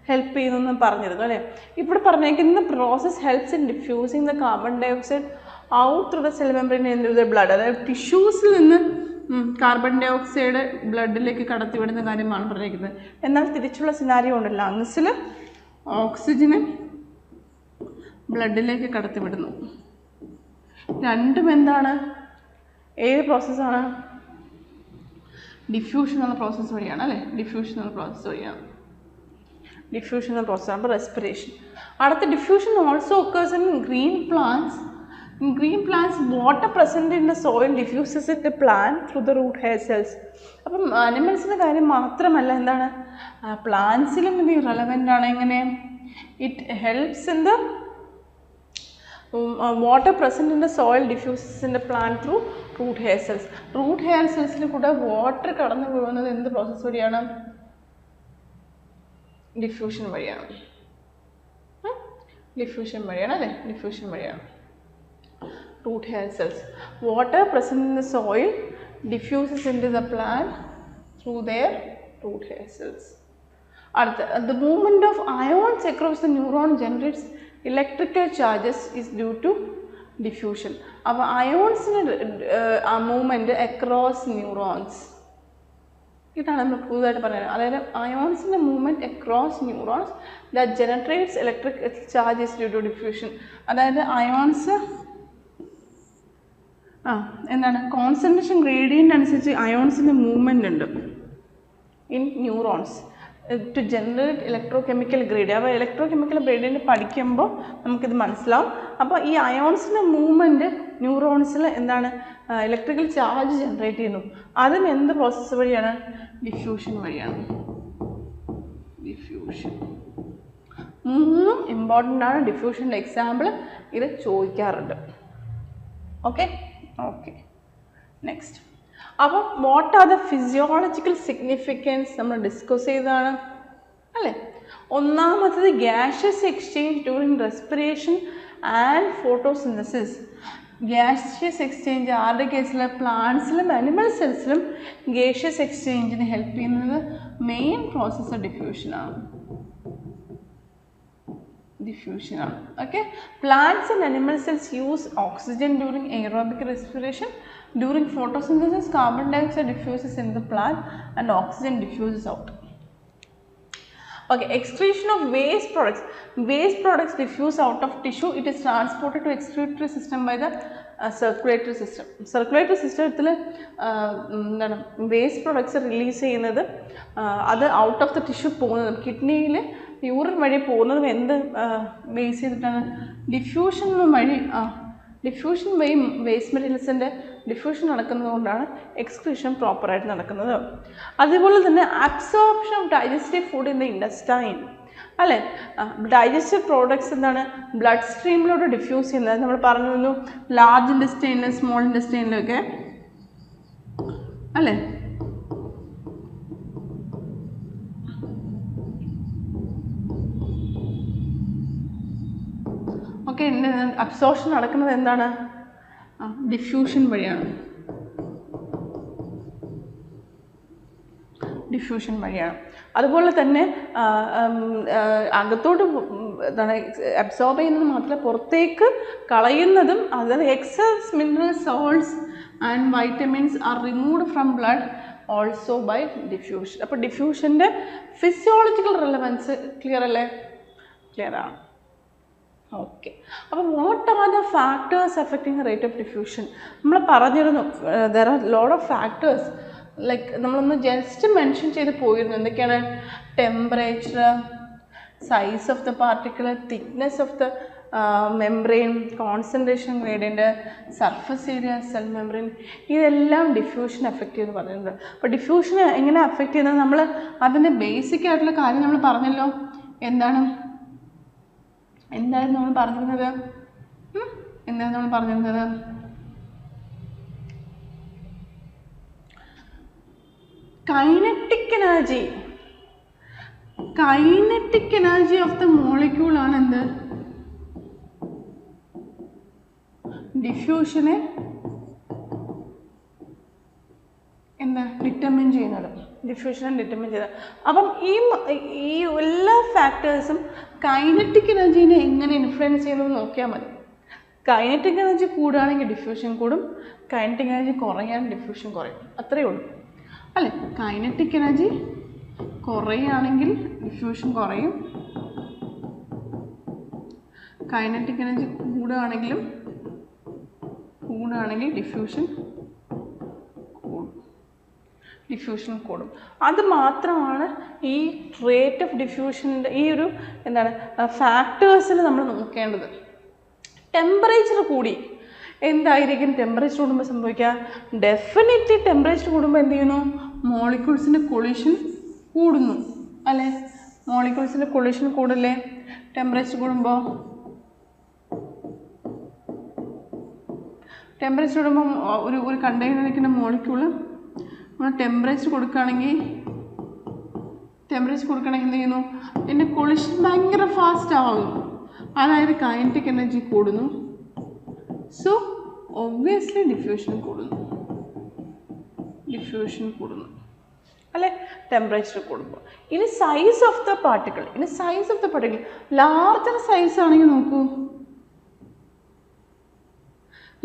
ഹെൽപ്പ് ചെയ്യുന്നു പറഞ്ഞിരുന്നു അല്ലേ? ഇവിടെ പറഞ്ഞേക്കുന്ന process helps in diffusing the carbon dioxide out through the cell membrane into the blood. അതായത് ടിഷ്യൂസിൽ നിന്ന് കാർബൺ ഡൈ ഓക്സൈഡ് ബ്ലഡിലേക്ക് കടത്തിവിടുന്ന കാര്യമാണ് പറഞ്ഞിരിക്കുന്നത്. എന്നാൽ തിരിച്ചുള്ള സിനാരിയോ ഉണ്ട്. ലങ്സിൽ ഓക്സിജന് ബ്ലഡിലേക്ക് കടത്തിവിടുന്നു. രണ്ടും എന്താണ്? ഏത് പ്രോസസ്സാണ്? ഡിഫ്യൂഷൻ എന്ന പ്രോസസ്സ് വഴിയാണ് അല്ലേ? ഡിഫ്യൂഷൻ എന്ന പ്രോസസ്സ് വഴിയാണ്. ഡിഫ്യൂഷൻ എന്ന പ്രോസസ്സാണ്. അപ്പോൾ റെസ്പിറേഷൻ. അടുത്ത diffusion also occurs in green plants. In green plants, water present in the soil diffuses in the plant through the root hair cells. അപ്പം അനിമൽസിൻ്റെ കാര്യം മാത്രമല്ല, എന്താണ് പ്ലാന്റ്സിലും ഇത് റെലവൻ്റ് ആണ്. എങ്ങനെ? It helps in the water present in the soil diffuses in the plant through root hair cells. Root hair സെൽസിൽ കൂടെ water കടന്നു പോകുന്നത് എന്ത് പ്രോസസ്സ് വഴിയാണ്? ഡിഫ്യൂഷൻ വഴിയാണ്. ഡിഫ്യൂഷൻ വഴിയാണ് അല്ലേ? ഡിഫ്യൂഷൻ വഴിയാണ്. root hair cells. Water present in the soil diffuses into the plant through their root hair cells. The movement of ions across the neuron generates electrical charges is due to diffusion. Our ions movement across neurons. ഇതാണ് നമ്മൾ പുതുതായിട്ട് പറയുന്നത്. അതായത് അയോൺസിൻ്റെ movement across neurons that generates electric charges due to diffusion. അതായത് ions എന്താണ് concentration gradient അനുസരിച്ച് അയോൺസിൻ്റെ movement ഉണ്ട് in neurons to generate electro chemical gradient. അപ്പോൾ ഇലക്ട്രോ കെമിക്കൽ ഗ്രേഡിയൻ്റ് പഠിക്കുമ്പോൾ നമുക്കിത് മനസ്സിലാവും. അപ്പോൾ ഈ അയോൺസിൻ്റെ മൂവ്മെൻറ്റ് ന്യൂറോൺസിൽ എന്താണ് ഇലക്ട്രിക്കൽ ചാർജ് ജനറേറ്റ് ചെയ്യുന്നു. അതിന് എന്ത് പ്രോസസ്സ് വഴിയാണ്? ഡിഫ്യൂഷൻ വഴിയാണ്. ഡിഫ്യൂഷൻ മൂന്നും ഇമ്പോർട്ടൻ്റ് ആണ്. ഡിഫ്യൂഷൻ്റെ എക്സാമ്പിൾ ഇത് ചോദിക്കാറുണ്ട്. Okay okay next. അപ്പം what are the physiological significance നമ്മൾ ഡിസ്കസ് ചെയ്തതാണ് അല്ലേ? ഒന്നാമത്തത് gaseous exchange during respiration and photosynthesis. Gaseous exchange ആരുടെ കേസിൽ? പ്ലാന്റ്സിലും അനിമൽ സെൽസിലും ഗ്യാഷ്യസ് എക്സ്ചേഞ്ചിന് ഹെൽപ്പ് ചെയ്യുന്നത് മെയിൻ പ്രോസസ്സ് ഡിഫ്യൂഷനാണ്. ഡിഫ്യൂഷനാണ്. Okay. Plants and animal cells use oxygen during aerobic respiration. During photosynthesis, carbon dioxide diffuses in the plant and oxygen diffuses out. Okay, excretion of waste products. Waste products diffuse out of tissue. It is transported to excretory system by the circulatory system. Circulatory system എന്താണ് waste products release ചെയ്യുന്നത് അത് out of the tissue പോകുന്നത് കിഡ്നിയിൽ urine വഴി പോകുന്നതും എന്ത് base ചെയ്തിട്ടാണ്? Diffusion വഴി. Diffusion വഴി വേസ്റ്റ് മെറ്റീരിയൽസിൻ്റെ ഡിഫ്യൂഷൻ നടക്കുന്നതുകൊണ്ടാണ് എക്സ്ക്രീഷൻ പ്രോപ്പറായിട്ട് നടക്കുന്നത്. അതുപോലെ തന്നെ absorption of digestive food in the intestine അല്ലേ? ഡൈജസ്റ്റീവ് പ്രോഡക്ട്സ് എന്താണ് ബ്ലഡ് സ്ട്രീമിലോട്ട് ഡിഫ്യൂസ് ചെയ്യുന്നത്. നമ്മൾ പറഞ്ഞു ലാർജ് ഇൻഡസ്റ്റൈനിലും സ്മോൾ ഇൻഡസ്റ്റൈനിലൊക്കെ അല്ലേ? ഓക്കെ. അബ്സോർപ്ഷൻ നടക്കുന്നത് എന്താണ്? ഡിഫ്യൂഷൻ വഴിയാണ്. ഡിഫ്യൂഷൻ വഴിയാണ്. അതുപോലെ തന്നെ അകത്തോട്ട് എന്താണ് അബ്സോർബ് ചെയ്യുന്നത് മാത്രമല്ല പുറത്തേക്ക് കളയുന്നതും. അതായത് excess mineral salts and vitamins are removed from blood also by diffusion. അപ്പോൾ ഡിഫ്യൂഷൻ്റെ ഫിസിയോളജിക്കൽ റെലവൻസ് ക്ലിയർ അല്ലേ? ക്ലിയർ ആണ്. ഓക്കെ. അപ്പോൾ what are the factors affecting rate of diffusion? നമ്മൾ പറഞ്ഞിരുന്നു there are lot of factors. Like നമ്മളൊന്ന് just mention ചെയ്ത് പോയിരുന്നു. എന്തൊക്കെയാണ്? Temperature, size of the particle, thickness of the membrane, concentration gradient, surface area, cell membrane, ഇതെല്ലാം diffusion effect ചെയ്യുമെന്ന് പറഞ്ഞിട്ടുണ്ട്. അപ്പോൾ ഡിഫ്യൂഷനെ എങ്ങനെ അഫക്റ്റ് ചെയ്യുന്നത്? നമ്മൾ അതിൻ്റെ ബേസിക് ആയിട്ടുള്ള കാര്യം നമ്മൾ പറഞ്ഞല്ലോ. എന്തായിരുന്നു നമ്മൾ പറഞ്ഞിരുന്നത്? എന്തായിരുന്നു നമ്മൾ പറഞ്ഞിരുന്നത്? Kinetic energy. Kinetic energy of the molecule ആണ് എന്ത്? ഡിഫ്യൂഷനെ എന്താ ഡിറ്റർമിൻ ചെയ്യുന്നത്? ഡിഫ്യൂഷനെ ഡിറ്റർമിൻ ചെയ്തത്. അപ്പം ഈ എല്ലാ ഫാക്ടേഴ്സും കൈനറ്റിക് എനർജീനെ എങ്ങനെ ഇൻഫ്ലുവൻസ് ചെയ്യുന്നത് നോക്കിയാൽ മതി. കൈനറ്റിക് എനർജി കൂടുകയാണെങ്കിൽ ഡിഫ്യൂഷൻ കൂടും, കൈനറ്റിക് എനർജി കുറയാൻ ഡിഫ്യൂഷൻ കുറയും. അത്രയേ ഉള്ളൂ അല്ലേ? കൈനറ്റിക് എനർജി കുറയുകയാണെങ്കിൽ ഡിഫ്യൂഷൻ കുറയും, കൈനറ്റിക് എനർജി കൂടുകയാണെങ്കിൽ ഡിഫ്യൂഷൻ കൂടും. അത് മാത്രമാണ് ഈ റേറ്റ് ഓഫ് ഡിഫ്യൂഷൻ്റെ ഈ ഒരു എന്താണ് ഫാക്ടേഴ്സിൽ നമ്മൾ നോക്കേണ്ടത്. ടെമ്പറേച്ചർ കൂടി എന്തായിരിക്കും? ടെമ്പറേച്ചർ കൂടുമ്പോൾ സംഭവിക്കുക? ഡെഫിനറ്റ്ലി ടെമ്പറേച്ചർ കൂടുമ്പോൾ എന്ത് ചെയ്യുന്നു? മോളിക്യൂൾസിൻ്റെ കൊളിഷൻ കൂടുന്നു അല്ലേ? മോളിക്യൂൾസിൻ്റെ കൊളിഷൻ കൂടില്ലേ ടെമ്പറേച്ചർ കൂടുമ്പോൾ? ടെമ്പറേച്ചർ ഇടുമ്പോൾ ഒരു കണ്ടെയ്നർ ഇരിക്കുന്ന മോളിക്യൂള് നമ്മൾ ടെമ്പറേച്ചർ കൊടുക്കുകയാണെങ്കിൽ എന്ത് ചെയ്യുന്നു, ഇതിൻ്റെ കൊളിഷൻ ഭയങ്കര ഫാസ്റ്റ് ആകും. അതായത് കൈനറ്റിക് എനർജി കൂടുന്നു. സോ ഒബ്വിയസ്ലി ഡിഫ്യൂഷൻ കൂടുന്നു അല്ലേ, ടെമ്പറേച്ചർ കൂടുമ്പോൾ. ഇനി size of the particle larger size ആണെങ്കിൽ നോക്കൂ,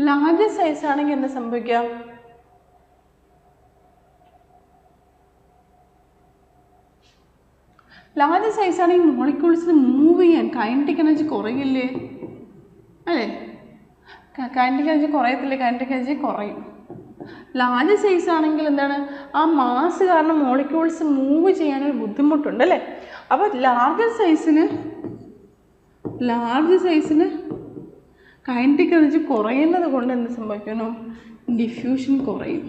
ലാർജർ സൈസ് ആണെങ്കിൽ എന്താ സംഭവിക്കാം, ലാർജർ സൈസ് ആണെങ്കിൽ മോളിക്യൂൾസിന് മൂവ് ചെയ്യാൻ കൈനറ്റിക് എനർജി കുറയില്ലേ അല്ലേ, കൈനറ്റിക് എനർജി കുറയത്തില്ലേ, കൈനറ്റിക് എനർജി കുറയും. ലാർജ് സൈസ് ആണെങ്കിൽ എന്താണ്, ആ മാസ് കാരണം മോളിക്യൂൾസ് മൂവ് ചെയ്യാനൊരു ബുദ്ധിമുട്ടുണ്ട് അല്ലേ. അപ്പോൾ ലാർജ് സൈസിന് കൈനറ്റിക് എനർജി കുറയുന്നത് കൊണ്ട് എന്ത് സംഭവിക്കുന്നു, ഡിഫ്യൂഷൻ കുറയും.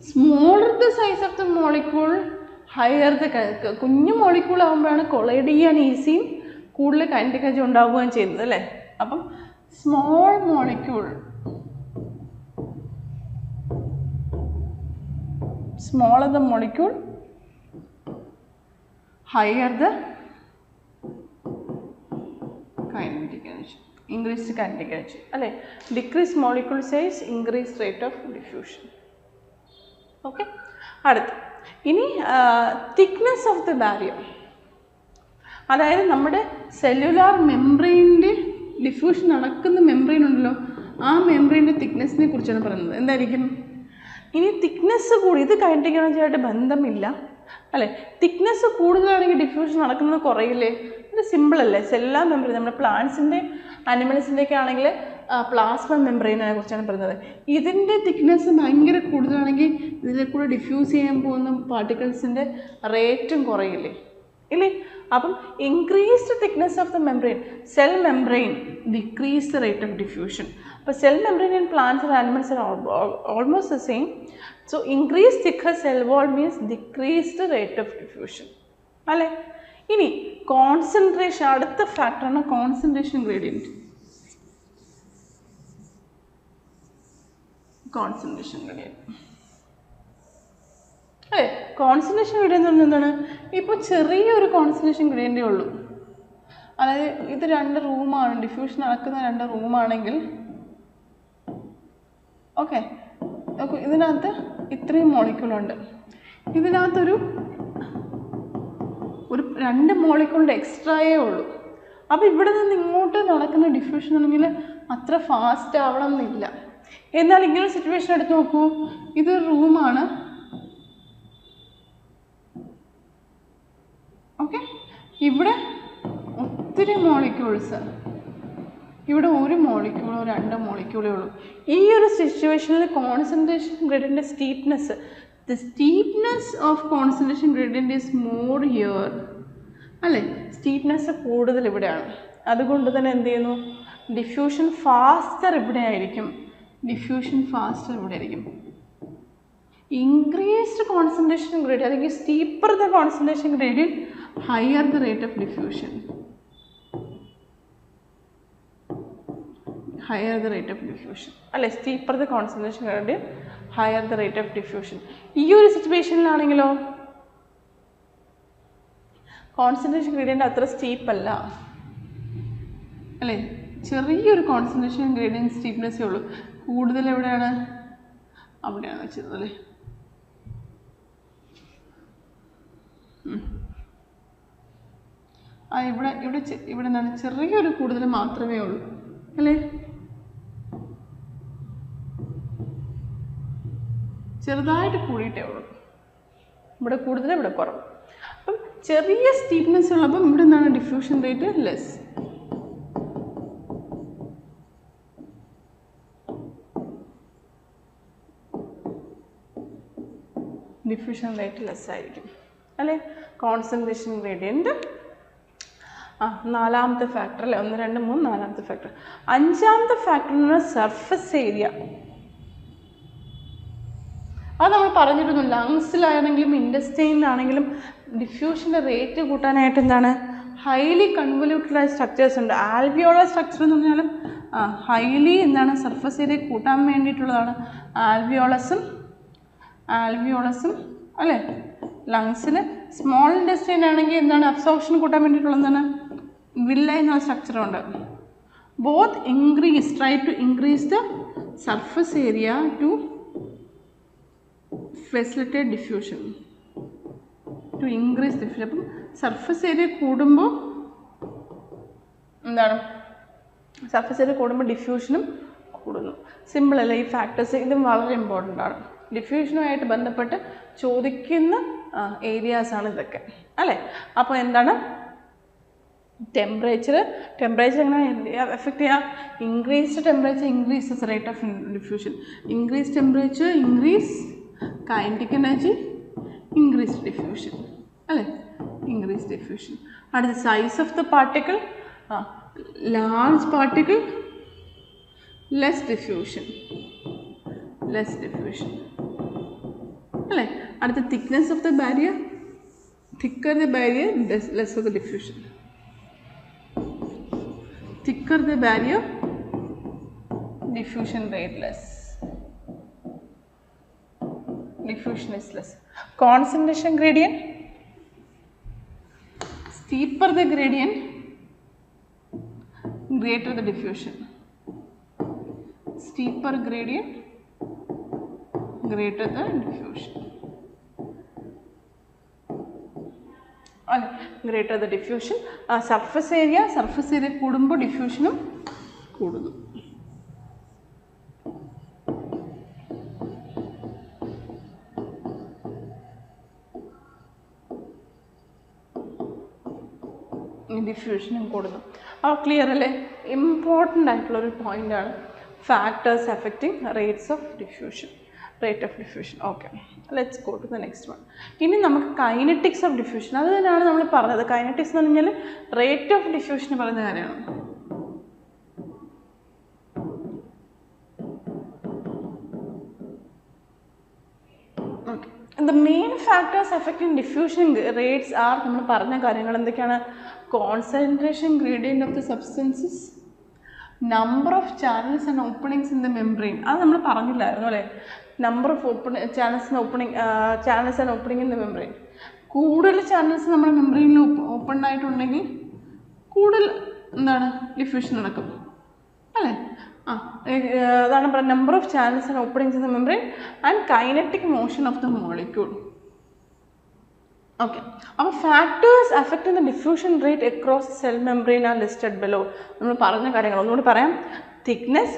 Smaller the size of the molecule higher the, കുഞ്ഞു മോളിക്യൂൾ ആകുമ്പോഴാണ് കൊളൈഡ് ചെയ്യാൻ ഈസിയും കൂടുതൽ കൈനറ്റിക് എനർജി ഉണ്ടാവുകയും ചെയ്യുന്നത് അല്ലേ. അപ്പം small molecule, smaller the molecule, higher the kinetic energy, increased kinetic energy അല്ലേ. decreased molecule size, increased rate of diffusion. Okay, അടുത്ത് ഇനി thickness of the barrier, അതായത് നമ്മുടെ സെല്ലുലാർ മെംബ്രെയിനിൻ്റെ ഡിഫ്യൂഷൻ നടക്കുന്ന മെംബ്രെയിൻ ഉണ്ടല്ലോ, ആ മെംബ്രെയിൻ്റെ തിക്നെസ്സിനെ കുറിച്ചാണ് പറയുന്നത്. എന്തായിരിക്കും ഇനി തിക്നെസ് കൂടി, ഇത് കൈനറ്റിക് എനർജിയായിട്ട് ബന്ധമില്ല അല്ലേ. തിക്നെസ് കൂടുതലാണെങ്കിൽ ഡിഫ്യൂഷൻ നടക്കുന്നത് കുറയില്ലേ, ഇത് സിമ്പിൾ അല്ലേ. സെല്ലാർ മെംബ്രെയിൻ നമ്മുടെ പ്ലാന്റ്സിൻ്റെ ആനിമൽസിൻ്റെ ഒക്കെ ആണെങ്കിൽ പ്ലാസ്മ മെംബ്രെയിനെ കുറിച്ചാണ് പറയുന്നത്. ഇതിൻ്റെ തിക്നെസ് ഭയങ്കര കൂടുതലാണെങ്കിൽ ഇതിലെ കൂടെ ഡിഫ്യൂസ് ചെയ്യാൻ പോകുന്ന പാർട്ടിക്കിൾസിൻ്റെ റേറ്റും കുറയില്ലേ ഇല്ലേ. അപ്പം increased thickness of the membrane, cell membrane decrease the rate of diffusion. അപ്പോൾ cell membrane in plants and animals are almost the same. So increase thicker cell wall means decreased rate of diffusion അല്ലേ. ഇനി concentration, അടുത്ത ഫാക്ടറാണ് concentration gradient. Concentration gradient അല്ലേ. Concentration gradient എന്ന് പറഞ്ഞാൽ എന്താണ്, ഇപ്പോൾ ചെറിയൊരു കോൺസെൻട്രേഷൻ ഗ്രേഡിയൻറ്റേ ഉള്ളൂ. അതായത് ഇത് 2 റൂമാണ്, ഡിഫ്യൂഷൻ നടക്കുന്ന 2 റൂമാണെങ്കിൽ ഓക്കെ, ഇതിനകത്ത് ഇത്രയും മോളിക്യൂളുണ്ട്, ഇതിനകത്തൊരു 2 മോളിക്യൂളിൻ്റെ എക്സ്ട്രായേ ഉള്ളൂ. അപ്പോൾ ഇവിടെ നിന്ന് ഇങ്ങോട്ട് നടക്കുന്ന ഡിഫ്യൂഷൻ ആണെങ്കിൽ അത്ര ഫാസ്റ്റ് ആവണം എന്നില്ല. എന്നാൽ ഇങ്ങനെ സിറ്റുവേഷൻ എടുത്ത് നോക്കൂ, ഇതൊരു റൂമാണ് ഓക്കെ, ഇവിടെ ഒത്തിരി മോളിക്യൂൾസ്, ഇവിടെ 1 മോളിക്യൂളോ 2 മോളിക്യൂളേ ഉള്ളൂ. ഈ ഒരു സിറ്റുവേഷനിൽ കോൺസെൻട്രേഷൻ ഗ്രേഡിയൻ്റെ steepness, the steepness of concentration gradient is more here അല്ലേ. സ്റ്റീപ്നെസ് കൂടുതൽ ഇവിടെയാണ്. അതുകൊണ്ട് തന്നെ എന്ത് ചെയ്യുന്നു, ഡിഫ്യൂഷൻ ഫാസ്റ്റർ ഇവിടെ ആയിരിക്കും, ഇൻക്രീസ്ഡ് കോൺസെൻട്രേഷൻ ഗ്രേഡിയൻ്റ് അല്ലെങ്കിൽ steeper the concentration gradient, higher the rate of diffusion, അല്ലെ. Steeper the concentration gradient, higher the rate of diffusion. ഈ ഒരു സിറ്റുവേഷനിലാണെങ്കിലോ കോൺസെൻട്രേഷൻ ഗ്രേഡിയൻ്റ് അത്ര സ്റ്റീപ്പല്ല അല്ലേ, ചെറിയൊരു കോൺസെൻട്രേഷൻ ഗ്രേഡിയൻ്റ് സ്റ്റീപ്നെസ്സേ ഉള്ളൂ. കൂടുതൽ എവിടെയാണ്, അവിടെയാണ് വെച്ചത് അല്ലേ. ഇവിടെ എന്താണ്, ചെറിയൊരു കൂടുതൽ മാത്രമേ ഉള്ളൂ അല്ലേ, ചെറുതായിട്ട് കൂടിയിട്ടേ ഉള്ളൂ. ഇവിടെ കൂടുതൽ, ഇവിടെ കുറവ്. അപ്പം ചെറിയ സ്റ്റീപ്നെസ് ഉള്ളപ്പം ഇവിടെ എന്താണ്, diffusion rate less. Diffusion rate less ആയിരിക്കും അല്ലേ. കോൺസെൻട്രേഷൻ ഗ്രേഡിയൻ്റ് നാലാമത്തെ ഫാക്ടർ അല്ലേ, 1, 2, 3 നാലാമത്തെ ഫാക്ടർ. അഞ്ചാമത്തെ ഫാക്ടർ എന്ന് പറഞ്ഞാൽ സർഫസ് ഏരിയ. അത് നമ്മൾ പറഞ്ഞിരുന്നു, ലങ്സിലാണെങ്കിലും ഇൻഡസ്റ്റൈനിലാണെങ്കിലും ഡിഫ്യൂഷൻ്റെ റേറ്റ് കൂട്ടാനായിട്ട് എന്താണ്, ഹൈലി കൺവല്യൂട്ടഡ് സ്ട്രക്ചേഴ്സ് ഉണ്ട്. ആൽവിയോളർ സ്ട്രക്ചർ എന്ന് പറഞ്ഞാലും ഹൈലി എന്താണ് സർഫസ് ഏരിയ കൂട്ടാൻ വേണ്ടിയിട്ടുള്ളതാണ്. ആൽവിയോളസും അല്ലേ ലങ്സിൽ. സ്മോൾ ഇൻഡസ്ട്രീൻ ആണെങ്കിൽ എന്താണ് അബ്സോർപ്ഷൻ കൂട്ടാൻ വേണ്ടിയിട്ടുള്ള എന്താണ് വില്ല എന്നുള്ള സ്ട്രക്ചറുണ്ട്. Both try to increase the surface area to facilitate diffusion. അപ്പം സർഫസ് ഏരിയ കൂടുമ്പോൾ എന്താണ് സർഫസ് ഏരിയ കൂടുമ്പോൾ ഡിഫ്യൂഷനും കൂടുന്നു. സിമ്പിൾ അല്ലേ ഈ ഫാക്ടേഴ്സ്? ഇതും വളരെ ഇമ്പോർട്ടൻ്റ് ആണ്. ഡിഫ്യൂഷനുമായിട്ട് ബന്ധപ്പെട്ട് ചോദിക്കുന്ന ഏരിയാസാണ് ഇതൊക്കെ അല്ലേ. അപ്പോൾ എന്താണ് ടെമ്പറേച്ചർ എങ്ങനെ എഫക്റ്റ് ചെയ്യുക? Increased temperature increases rate of diffusion. Increase temperature increase kinetic energy increase diffusion അല്ലേ. Increase diffusion. അടുത്ത size of the particle. Large particle less diffusion അല്ലേ. അടുത്ത thickness of the barrier. thicker the barrier less of the diffusion. Thicker the barrier, diffusion rate less. Diffusion is less. Concentration gradient. Steeper the gradient, greater the diffusion. Steeper gradient, greater the diffusion. Greater the diffusion. Surface area കൂടുമ്പോൾ diffusionum കൂടുന്നു. ഡിഫ്യൂഷനും കൂടുന്നു. അപ്പോൾ clear അല്ലേ? Important ആയിട്ടുള്ളൊരു പോയിൻ്റാണ് factors affecting rates of diffusion. Rate of diffusion. Okay, let's go to the next one. ഇനി നമുക്ക് kinetics of diffusion, അത് തന്നെയാണ് നമ്മൾ പറഞ്ഞത്. കൈനറ്റിക്സ് എന്ന് പറഞ്ഞാൽ റേറ്റ് ഓഫ് ഡിഫ്യൂഷൻ പറയുന്ന കാര്യമാണ്. Okay, the main factors affecting diffusion rates R, നമ്മൾ പറഞ്ഞ കാര്യങ്ങൾ എന്തൊക്കെയാണ്? Concentration gradient of the substances, number of channels and openings in the membrane, അത് നമ്മൾ പറഞ്ഞില്ലായിരുന്നു അല്ലേ? Number of channels and opening in the membrane. കൂടുതൽ ചാനൽസ് നമ്മുടെ മെംബ്രെയിനിൽ ഓപ്പൺ ആയിട്ടുണ്ടെങ്കിൽ കൂടുതൽ എന്താണ് ഡിഫ്യൂഷൻ നടക്കും അല്ലേ? അതാണ് പറയുന്നത്, number of channels and openings in the membrane and kinetic motion of the molecule. Okay, അപ്പോൾ factors affecting the diffusion rate across cell membrane are listed below. നമ്മൾ പറഞ്ഞ കാര്യങ്ങൾ ഒന്നുകൂടി പറയാം. Thickness,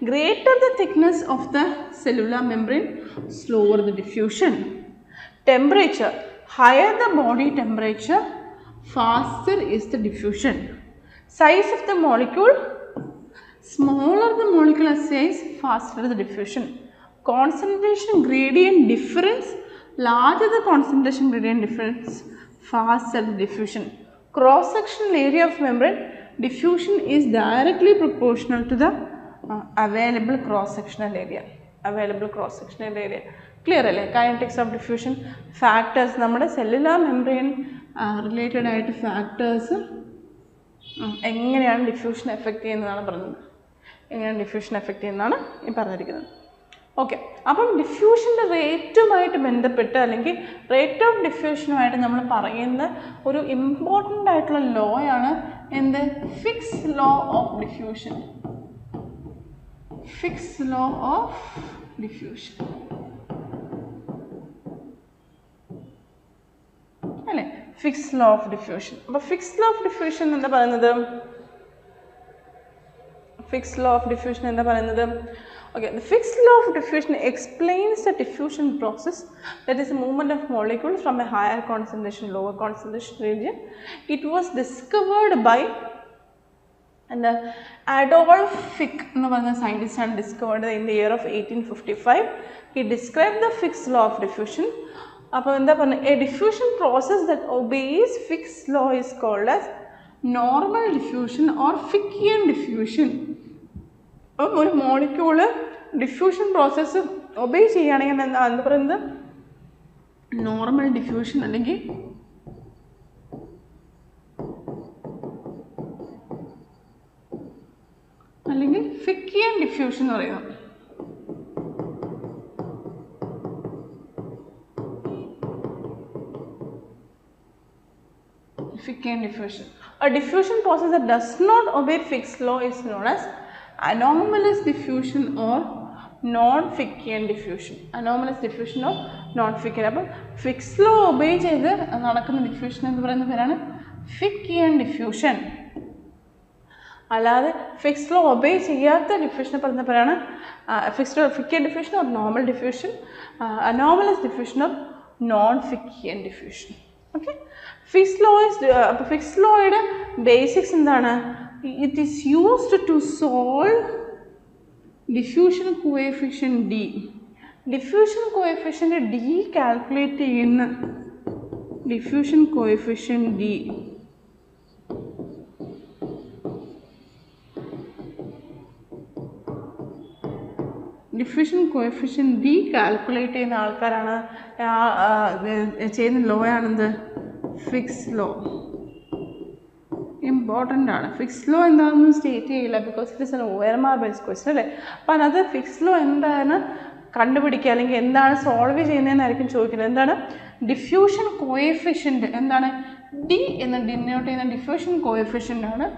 greater the thickness of the cellular membrane, slower the diffusion. Temperature, higher the body temperature, faster is the diffusion. Size of the molecule, smaller the molecular size, faster the diffusion. Concentration gradient difference, larger the concentration gradient difference, faster the diffusion. Cross sectional area of membrane, diffusion is directly proportional to the available cross sectional area. Clear അല്ലേ? Kinetics of diffusion factors, നമ്മുടെ cellular membrane related ആയിട്ട് factors എങ്ങനെയാണ് diffusion effect ചെയ്യുന്നതാണ് പറഞ്ഞത്. എങ്ങനെയാണ് diffusion effect ചെയ്യുന്നതാണ് ഈ പറഞ്ഞിരിക്കുന്നത്. ഓക്കെ, അപ്പം ഡിഫ്യൂഷൻ്റെ റേറ്റുമായിട്ട് ബന്ധപ്പെട്ട് അല്ലെങ്കിൽ റേറ്റ് ഓഫ് ഡിഫ്യൂഷനുമായിട്ട് നമ്മൾ പറയുന്ന ഒരു ഇമ്പോർട്ടൻ്റ് ആയിട്ടുള്ള ലോ ആണ് എന്ത്? Fick's law of diffusion. Fick's law of diffusion അല്ലേ? Fick's law of diffusion. അപ്പോൾ ഫിക്സ് ലോ ഓഫ് ഡിഫ്യൂഷൻ എന്താ പറയുന്നത്? ഫിക്സ് ലോ ഓഫ് ഡിഫ്യൂഷൻ എന്താ പറയുന്നത്? Okay, the fixed law of diffusion explains the diffusion process, that is the movement of molecules from a higher concentration lower concentration region. It was discovered by Adolf Fick, a scientist, and discovered in the year of 1855. He described the fixed law of diffusion. A diffusion process that obeys Fick's law is called as normal diffusion or Fickian diffusion. ഒരു molecule diffusion process obey ചെയ്യുകയാണെങ്കിൽ എന്താ പറയുന്നത്? Normal diffusion അല്ലെങ്കിൽ Fickian diffusion എന്ന് പറയുന്നത്. Fickian diffusion. A diffusion process that does not obey fixed law is known as anomalous diffusion or non-Fickian diffusion. Anomalous diffusion or non-Fickian. അപ്പോൾ Fick's law obey ചെയ്ത് നടക്കുന്ന diffusion എന്ന് പറയുന്ന പേരാണ് Fickian diffusion. അല്ലാതെ fix law obey ചെയ്യാത്ത ഡിഫ്യൂഷനെ പറയുന്ന പേരാണ് Fickian diffusion or normal diffusion, anomalous diffusion or non-Fickian diffusion. Okay. Fixed law is fixed law യുടെ ബേസിക്സ് എന്താണ്? It is used to solve diffusion coefficient D. Diffusion coefficient D calculate ചെയ്യുന്ന diffusion coefficient D calculate ചെയ്യുന്ന ആൾക്കാരാണ് ചെയ്യുന്ന law ആണെന്ത്? Fick's law. Important ആണ്. Fick's law എന്താണെന്ന് state ചെയ്യില്ല, because it is an OMR based question അല്ലേ. അപ്പം അതിനകത്ത് ഫിക്സ് ലോ എന്താണ് കണ്ടുപിടിക്കുക അല്ലെങ്കിൽ എന്താണ് സോൾവ് ചെയ്യുന്നതെന്നായിരിക്കും ചോദിക്കുന്നത്. എന്താണ് ഡിഫ്യൂഷൻ കോഎഫിഷ്യൻറ്റ്, എന്താണ് ഡി എന്ന് ഡിനോട്ട് ചെയ്യുന്ന ഡിഫ്യൂഷൻ കോഎഫിഷ്യൻ്റ് ആണ്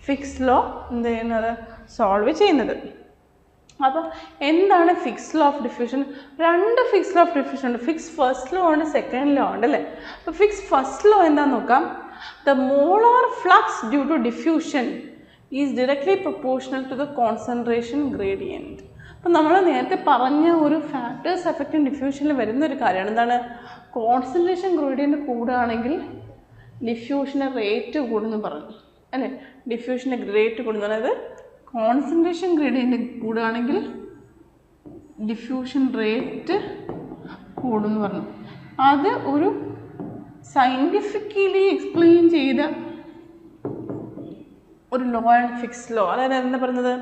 ഫിക്സ് ലോ എന്ത് ചെയ്യുന്നത്, സോൾവ് ചെയ്യുന്നത്. അപ്പോൾ എന്താണ് ഫിക്സ് ലോ ഓഫ് ഡിഫ്യൂഷൻ? രണ്ട് ഫിക്സ് ലോ ഓഫ് ഡിഫ്യൂഷൻ ഉണ്ട്. ഫിക്സ് ഫസ്റ്റ് ലോ ഉണ്ട്, സെക്കൻഡ് ലോ ഉണ്ട് അല്ലേ. അപ്പോൾ ഫിക്സ് ഫസ്റ്റ് ലോ എന്താണെന്ന് നോക്കാം. The molar flux due to diffusion is directly proportional to the concentration gradient. അപ്പം നമ്മൾ നേരത്തെ പറഞ്ഞ ഒരു ഫാക്ടേഴ്സ് എഫക്റ്റ് ഇൻ ഡിഫ്യൂഷനിൽ വരുന്ന ഒരു കാര്യമാണ്. എന്താണ്? കോൺസെൻട്രേഷൻ ഗ്രേഡിയൻറ്റ് കൂടുകയാണെങ്കിൽ ഡിഫ്യൂഷൻ്റെ റേറ്റ് കൂടുമെന്ന് പറഞ്ഞു അല്ലേ. ഡിഫ്യൂഷൻ്റെ റേറ്റ് കൂടുന്നു, അതായത് കോൺസെൻട്രേഷൻ ഗ്രേഡിയൻറ്റ് കൂടുകയാണെങ്കിൽ ഡിഫ്യൂഷൻ റേറ്റ് കൂടുമെന്ന് പറഞ്ഞു. അത് ഒരു സയൻറ്റിഫിക്കലി എക്സ്പ്ലെയിൻ ചെയ്ത ഒരു ലോ ആണ് ഫിക്സ് ലോ. അതായത് എന്താ പറയുന്നത്?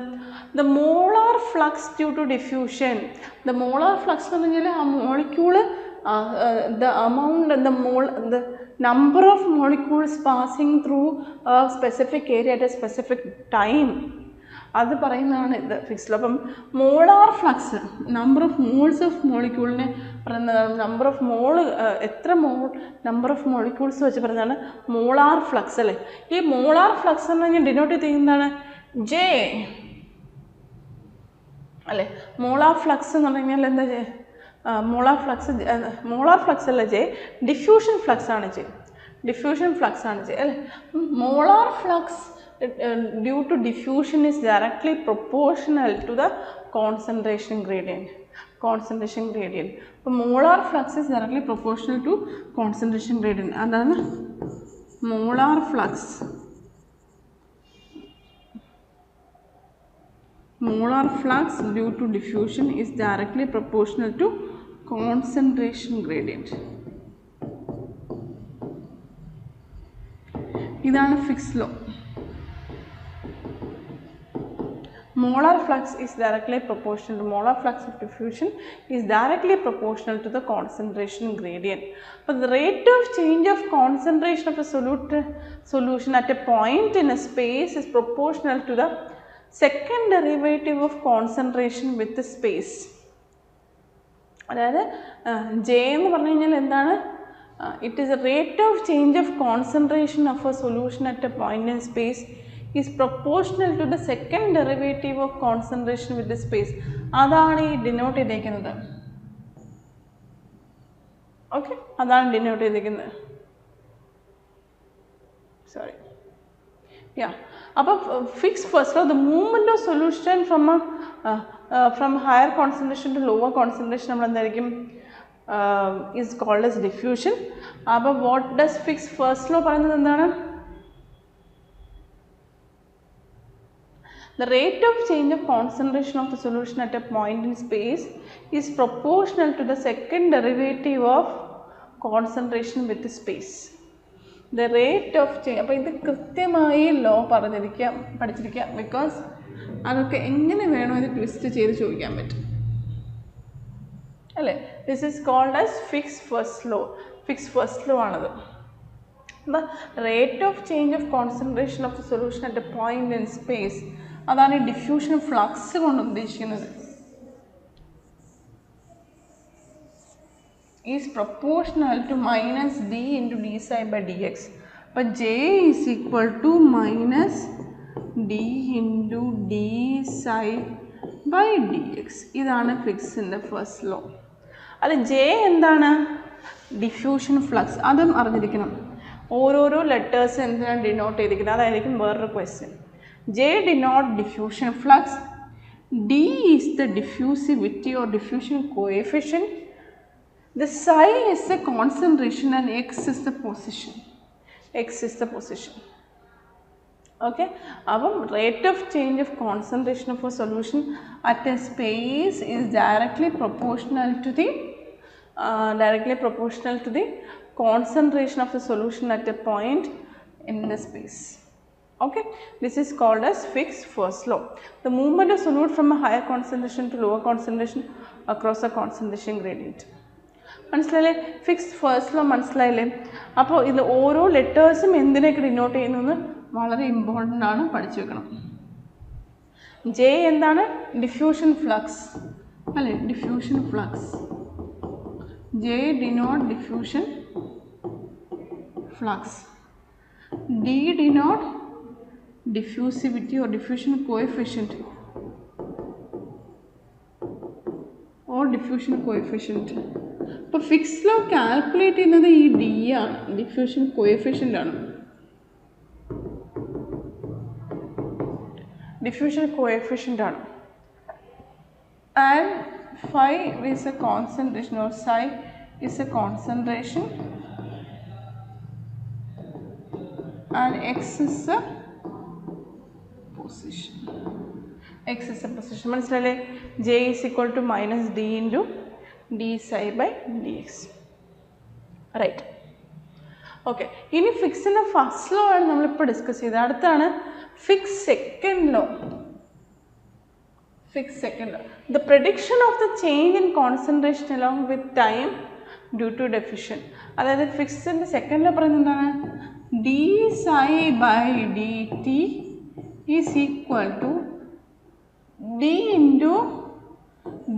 The molar flux due to diffusion. The molar flux എന്ന് പറഞ്ഞാൽ ആ molecule the amount and the number of molecules passing through a specific area at a specific time. അത് പറയുന്നതാണ് ഇത് ഫിക്സ് ലോ. അപ്പം molar flux, number of moles of മോളിക്യൂളിനെ പറയുന്നതാണ്. Number of എത്ര നമ്പർ ഓഫ് മോളിക്യൂൾസ് വെച്ച് പറയുന്നതാണ് മോളാർ ഫ്ലക്സ് അല്ലേ. ഈ മോളാർ ഫ്ലക്സ് എന്ന് പറഞ്ഞാൽ ഡിനോട്ട് ചെയ്യുന്നതാണ് ജെ അല്ലേ. മോളാർ ഫ്ലക്സ് എന്ന് പറഞ്ഞു കഴിഞ്ഞാൽ എന്താ? മോളാർ ഫ്ലക്സ് അല്ല ജെ, ഡിഫ്യൂഷൻ ഫ്ലക്സ് ആണ് ജെ. ഡിഫ്യൂഷൻ ഫ്ലക്സ് ആണ് ജെ അല്ലേ. Molar flux due to diffusion is directly proportional to the concentration gradient. അപ്പോൾ molar flux is directly proportional to concentration gradient. അതാണ് molar flux. Molar flux due to diffusion is directly proportional to concentration gradient. ഇതാണ് Fick's law. Molar flux is directly proportional to molar flux of diffusion is directly proportional to the concentration gradient. But the rate of change of concentration of a solution at a point in a space is proportional to the second derivative of concentration with the space. അതായത് J എന്ന് പറഞ്ഞു കഴിഞ്ഞാൽ എന്താണ്? It is a rate of change of concentration of a solution at a point in space is proportional to the second derivative of concentration with the space. അതാണ് ഈ denote ചെയ്തേക്കുന്നത്. Okay, അതാണ് denote ചെയ്തേക്കുന്നത്. Sorry, yeah. അപ്പോൾ Fick's first law, the movement of solution from higher concentration to lower concentration നമ്മൾ എന്തായിരിക്കും is called as diffusion. അപ്പോൾ what does fix first law പറയുന്നത് എന്താണ്? The rate of change of concentration of the solution at a point in space is proportional to the second derivative of concentration with the space. The rate of change, അപ്പോൾ ഇത് കൃത്യമായി law പഠിച്ചിരിക്കുക, because അതൊക്കെ എങ്ങനെ വേണോ ഇത് twist ചെയ്ത് ചോദിക്കാൻ പറ്റും അല്ലേ. This is called as Fick's first law. Fick's first law ആണത്. The rate of change of concentration of the solution at a point in space അതാണ് ഈ ഡിഫ്യൂഷൻ ഫ്ലക്സ് കൊണ്ട് ഉദ്ദേശിക്കുന്നത്. Is proportional to minus D into D psi by D x. അപ്പം J is equal to minus D into D psi by D x. ഇതാണ് ഫിക്സിൻ്റെ first law. അത് J എന്താണ്? Diffusion flux. അതും അറിഞ്ഞിരിക്കണം. ഓരോരോ ലെറ്റേഴ്സ് എന്തിനാണ് ഡിനോട്ട് ചെയ്തിരിക്കുന്നത്, അതായിരിക്കും വേറൊരു question. J denote diffusion flux, D is the diffusivity or diffusion coefficient, the psi is the concentration and x is the position. Okay, അപ്പം rate of change of concentration of a solution at a space is directly proportional to the concentration of the solution at a point in the space. Okay, this is called as Fick's first law. The movement of solute from a higher concentration to lower concentration across a concentration gradient. മനസ്സിലായില്ലേ? Fix first law മനസ്സിലായില്ലേ? അപ്പോൾ ഇത് ഓരോ ലെറ്റേഴ്സും എന്തിനൊക്കെ denote ചെയ്യുന്നത് വളരെ important ആണ്, പഠിച്ചു വെക്കണം. ജെ എന്താണ്? ഡിഫ്യൂഷൻ ഫ്ലക്സ് അല്ലേ? Diffusion flux. J denote diffusion flux. D denote diffusivity or diffusion coefficient അപ്പോൾ ഫിക്സ് ലോ കാൽക്കുലേറ്റ് ചെയ്യുന്നത് ഈ ഡി ആണ്, ഡിഫ്യൂഷൻ കോഎഫിഷ്യൻ്റ് ആണ്. And phi is a concentration or psi is a concentration and x is a position. മനസ്സിലല്ലേ? J is equal to minus D into D psi by D x. Right. Okay, ഇനി ഫിക്സിൻ്റെ first law ആണ് നമ്മളിപ്പോൾ discuss ചെയ്തത്. അടുത്താണ് fix second law. The prediction of the change in concentration along with time due to diffusion. അതായത് ഫിക്സിൻ്റെ second law പറയുന്നത് എന്താണ്? D psi by D T is equal to D into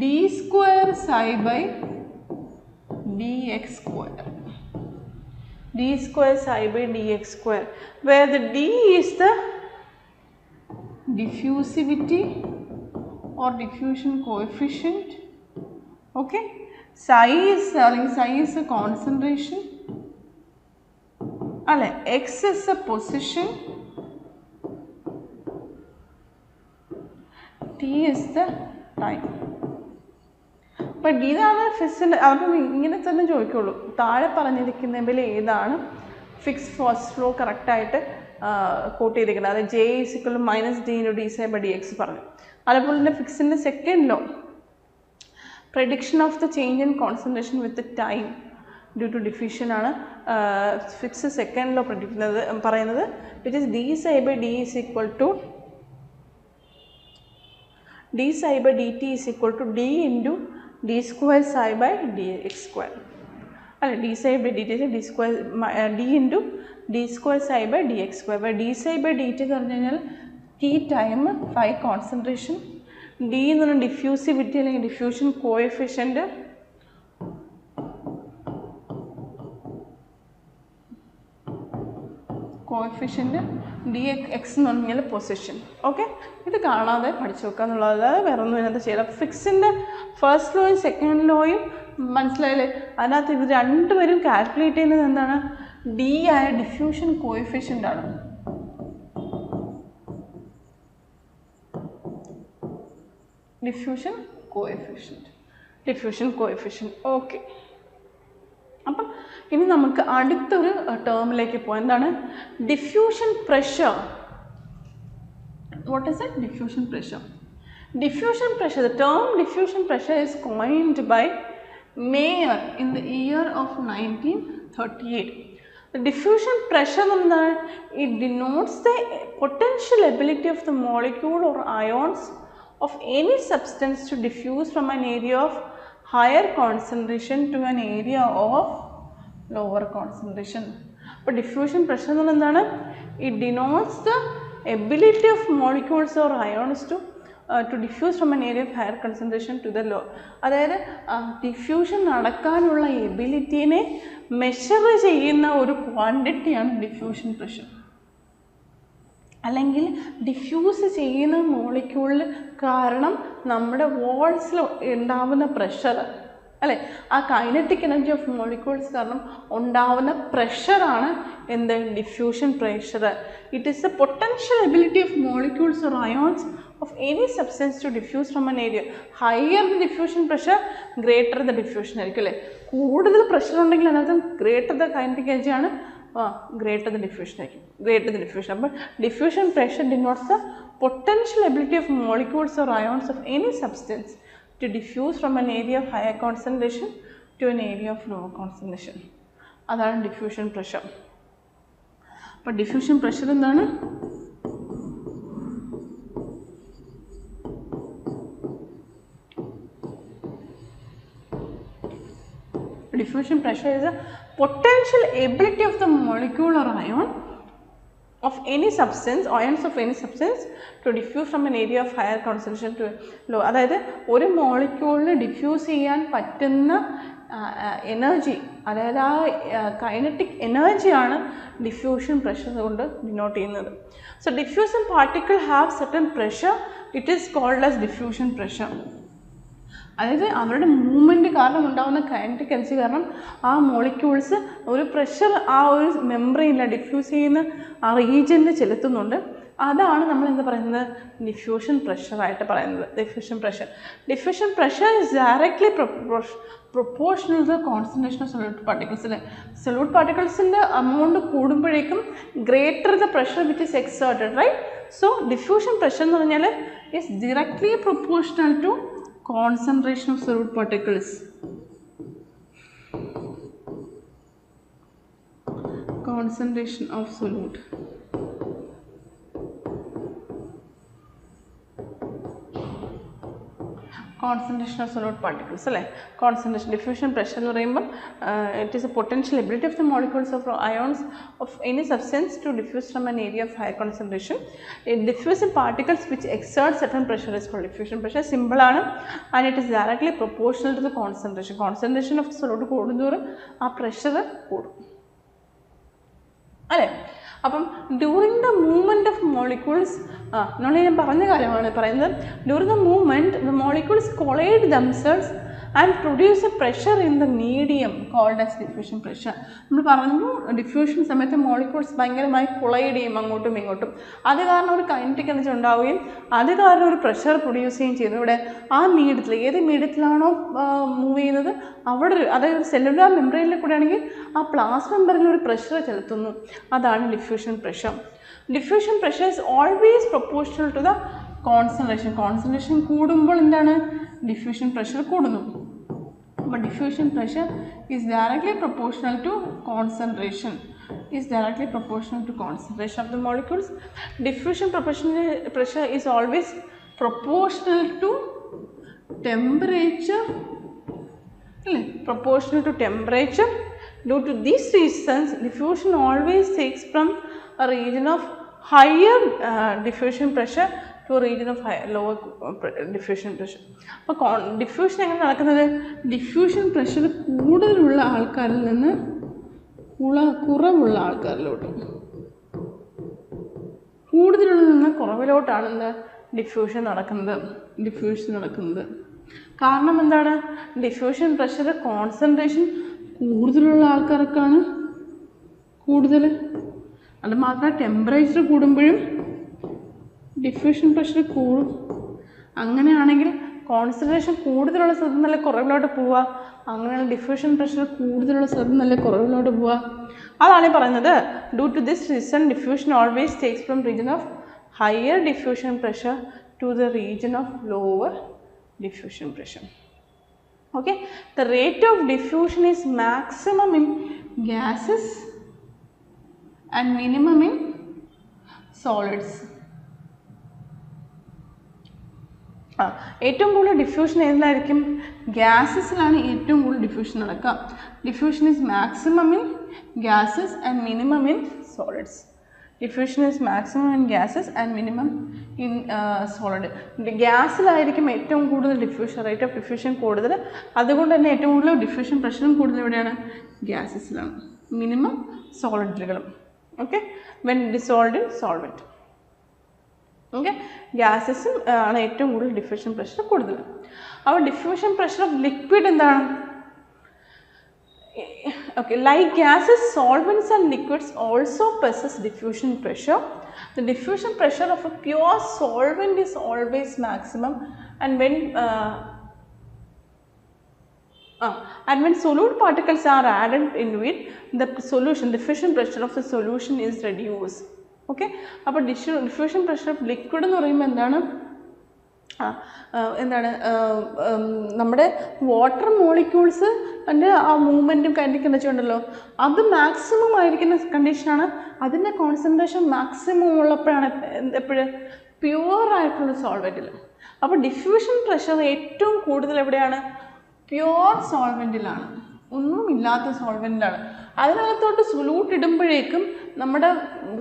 d square psi by dx square. d square psi by dx square, where the d is the diffusivity or diffusion coefficient. Okay, psi is the concentration. Alle, x is the position, t is the time. അപ്പം ഇതാണ് ഫിക്സിൻ്റെ. അപ്പം ഇങ്ങനെ തന്നെ ചോദിക്കുള്ളൂ, താഴെ പറഞ്ഞിരിക്കുന്നതിൽ ഏതാണ് Fick's first law കറക്റ്റായിട്ട് quote ചെയ്തിരിക്കുന്നത്. അതായത് J is equal to minus D into D psi by D x പറഞ്ഞു. അതുപോലെ തന്നെ ഫിക്സിൻ്റെ second law prediction of the change in concentration with time due to diffusion ആണ് ഫിക്സ് സെക്കൻഡ് ലോ പറയുന്നത്. Which is D psi by D is equal to d psi by dt is equal to d into d square psi by dx square. അല്ല, d psi by dt d square d into d square psi by dx square, where d psi by dt എന്ന് പറഞ്ഞു കഴിഞ്ഞാൽ t time, phi concentration, d എന്ന് പറഞ്ഞാൽ diffusivity അല്ലെങ്കിൽ diffusion coefficient, D X എന്ന് പറഞ്ഞാൽ position. Okay, ഇത് കാണാതെ പഠിച്ചു വെക്കുക എന്നുള്ളത്, വേറെ ഒന്നും ഇതിനകത്ത് ചെയ്യില്ല. ഫിക്സിൻ്റെ ഫസ്റ്റ് ലോയും സെക്കൻഡ് ലോയും മനസ്സിലായില്ലേ? അതിനകത്ത് ഇത് രണ്ടുപേരും കാൽക്കുലേറ്റ് ചെയ്യുന്നത് എന്താണ്? ഡി ആയ ഡിഫ്യൂഷൻ കോഎഫിഷ്യൻ്റ് ആണ്. Diffusion coefficient. ഓക്കെ, അപ്പം ഇനി നമുക്ക് അടുത്തൊരു ടേമിലേക്ക് പോകാം. എന്താണ്? Diffusion pressure. What is it? Diffusion pressure. The term diffusion pressure is coined by Mayer in the year of 1938. The diffusion pressure, it denotes the potential ability of the molecule or ions of any substance to diffuse from an area of higher concentration to an area of lower concentration. But diffusion pressure, it denotes the ability of molecules or ions to diffuse from an area of higher concentration to the low. അതായത് diffusion നടക്കാനുള്ള എബിലിറ്റിനെ measure ചെയ്യുന്ന ഒരു ക്വാണ്ടിറ്റിയാണ് diffusion pressure. അല്ലെങ്കിൽ diffuse ചെയ്യുന്ന മോളിക്യൂളിൽ കാരണം നമ്മുടെ വാൾസിൽ ഉണ്ടാവുന്ന pressure അല്ലേ, ആ കൈനറ്റിക് എനർജി ഓഫ് മോളിക്യൂൾസ് കാരണം ഉണ്ടാവുന്ന പ്രഷറാണ് എന്ത്, diffusion pressure. It is the potential ability of molecules or ions of any substance to diffuse from an area. Higher the diffusion pressure, greater the diffusion ആയിരിക്കും അല്ലേ. കൂടുതൽ pressure ഉണ്ടെങ്കിൽ അതിനകത്ത് greater the kinetic energy ആണ്, greater the diffusion ആയിരിക്കും, greater the diffusion. അപ്പോൾ diffusion pressure denotes the potential ability of molecules or ions of any substance to diffuse from an area of higher concentration to an area of lower concentration. അതാണ് diffusion pressure. അപ്പോൾ diffusion pressure എന്താണ്? Diffusion pressure is a potential ability of the molecule or ion of any substance, ions of any substance to diffuse from an area of higher concentration to low. അതായത് ഒരു മോളിക്യൂളിന് diffuse ചെയ്യാൻ പറ്റുന്ന energy, അതായത് ആ kinetic എനർജിയാണ് diffusion pressure കൊണ്ട് denote ചെയ്യുന്നത്. So diffusion particle have certain pressure, it is called as diffusion pressure. അതായത് അവരുടെ മൂവ്മെൻറ്റ് കാരണം ഉണ്ടാകുന്ന കൈനറ്റിക് എനർജി കാരണം ആ മോളിക്യൂൾസ് ഒരു പ്രഷർ ആ ഒരു മെംബ്രെയിനിൽ ഡിഫ്യൂസ് ചെയ്യുന്ന ആ റീജിയനിൽ ചെലുത്തുന്നുണ്ട്. അതാണ് നമ്മൾ എന്താ പറയുന്നത്, ഡിഫ്യൂഷൻ പ്രഷറായിട്ട് പറയുന്നത്. Diffusion pressure is directly proportional to the concentration of solute particles. Solute പാർട്ടിക്കിൾസിൻ്റെ എമൗണ്ട് കൂടുമ്പോഴേക്കും greater the pressure which is exerted, right? So diffusion pressure എന്ന് പറഞ്ഞാൽ is directly proportional to concentration of solute particles. Concentration of solute. Concentration of solute particles അല്ലേ. Concentration, diffusion pressure എന്ന് പറയുമ്പോൾ it is a potential ability of the molecules of ions of any substance to diffuse from an area of higher concentration. Diffusing particles which exert certain pressure is called diffusion pressure. Simple ആണ്, and it is directly proportional to the concentration. Concentration of solute കൂടുന്തോറും ആ pressure കൂടും അല്ലേ. അപ്പം during the movement of molecules, നമ്മൾ ഞാൻ പറഞ്ഞ കാര്യമാണ് പറയുന്നത്. During the movement the molecules collide themselves and produce a pressure in the medium called as diffusion pressure. നമ്മൾ പറഞ്ഞു ഡിഫ്യൂഷൻ സമയത്ത് മോളിക്യൂൾസ് ഭയങ്കരമായി കൊളൈഡ് ചെയ്യും അങ്ങോട്ടും ഇങ്ങോട്ടും. അത് കാരണം ഒരു കൈനറ്റിക് എനർജി ഉണ്ടാവുകയും അത് കാരണം ഒരു പ്രഷർ പ്രൊഡ്യൂസ് ചെയ്യുകയും ചെയ്യുന്നു. ഇവിടെ ആ മീഡിയത്തിൽ, ഏത് മീഡിയത്തിലാണോ മൂവ് ചെയ്യുന്നത് അവിടെ, അതായത് സെല്ലുലാർ മെംബ്രെയിനിൽ കൂടെ ആണെങ്കിൽ ആ പ്ലാസ്മ മെംബ്രെയിനിൽ ഒരു പ്രഷർ ചെലുത്തുന്നു. അതാണ് diffusion pressure. Diffusion pressure is always proportional to the concentration. Concentration കൂടുമ്പോൾ എന്താണ്, ഡിഫ്യൂഷൻ പ്രഷർ കൂടുന്നു. അപ്പോൾ diffusion pressure is directly proportional to concentration. Is directly proportional to concentration of the molecules. Diffusion pressure is always proportional to temperature. Proportional to temperature. Due to these reasons, diffusion always takes from a region of higher diffusion pressure to a region of lower diffusion pressure. അപ്പോൾ diffusion എങ്ങനെ നടക്കുന്നത്, diffusion pressure കൂടുതലുള്ള ആൾക്കാരിൽ നിന്ന് കുറവുള്ള ആൾക്കാരിലോട്ട്, കൂടുതലുള്ള നിന്ന് കുറവിലോട്ടാണ് എന്താ ഡിഫ്യൂഷൻ നടക്കുന്നത്. കാരണം എന്താണ്, ഡിഫ്യൂഷൻ പ്രഷർ കോൺസെൻട്രേഷൻ കൂടുതലുള്ള ആൾക്കാർക്കാണ് കൂടുതൽ. അത് മാത്രമല്ല ടെമ്പറേച്ചർ കൂടുമ്പോഴും ഡിഫ്യൂഷൻ പ്രഷർ കൂടും. അങ്ങനെയാണെങ്കിൽ കോൺസെൻട്രേഷൻ കൂടുതലുള്ള സ്ഥലത്ത് നല്ല കുറവിലോട്ട് പോവുക, അങ്ങനെയുള്ള ഡിഫ്യൂഷൻ പ്രഷർ കൂടുതലുള്ള സ്ഥലത്ത് നല്ല കുറവിലോട്ട് പോവുക. അതാണ് പറയുന്നത് due to this reason diffusion always takes from region of higher diffusion pressure to the region of lower diffusion pressure. Okay, the rate of diffusion is maximum in gases and minimum in solids. ഏറ്റവും കൂടുതൽ diffusion ഏതിലായിരിക്കും, ഗ്യാസസിലാണ് ഏറ്റവും കൂടുതൽ diffusion നടക്കുക. Diffusion is maximum in gases and minimum in solids. Diffusion is maximum in gases and minimum in solid. ഗ്യാസിലായിരിക്കും ഏറ്റവും കൂടുതൽ diffusion rate of diffusion കൂടുതൽ, അതുകൊണ്ട് തന്നെ ഏറ്റവും കൂടുതൽ ഡിഫ്യൂഷൻ പ്രഷറും കൂടുതൽ എവിടെയാണ്? ഗ്യാസസിലാണ്. മിനിമം സോളിഡുകളും. Okay, when dissolved in solvent. Okay, ഗ്യാസസും ആണ് ഏറ്റവും കൂടുതൽ ഡിഫ്യൂഷൻ പ്രഷർ കൂടുതൽ. അപ്പോൾ ഡിഫ്യൂഷൻ പ്രഷർ ഓഫ് ലിക്വിഡ് എന്താണ്? Okay, like gases, solvents and liquids also possess diffusion pressure. The diffusion pressure of a pure solvent is always maximum, and when solute particles are added into it, the solution diffusion pressure of the solution is reduced. Okay, അപ്പോൾ diffusion pressure of liquid എന്ന് പറയുമ്പോൾ എന്താണ്? എന്താണ് നമ്മുടെ water molecules അതിൻ്റെ ആ മൂവ്മെൻറ്റും കാര്യമൊക്കെ എന്താ വെച്ചിട്ടുണ്ടല്ലോ, അത് മാക്സിമം ആയിരിക്കുന്ന കണ്ടീഷനാണ്. അതിൻ്റെ കോൺസെൻട്രേഷൻ മാക്സിമം ഉള്ളപ്പോഴാണ് എപ്പോഴും പ്യുവറായിട്ടുള്ള സോൾവെൻറ്റിൽ. അപ്പോൾ ഡിഫ്യൂഷൻ പ്രഷർ ഏറ്റവും കൂടുതൽ എവിടെയാണ്? പ്യുവർ സോൾവെൻറ്റിലാണ്, ഒന്നുമില്ലാത്ത സോൾവെൻറ്റിലാണ്. അതിനകത്തോട്ട് സൊല്യൂട്ട് ഇടുമ്പോഴേക്കും നമ്മുടെ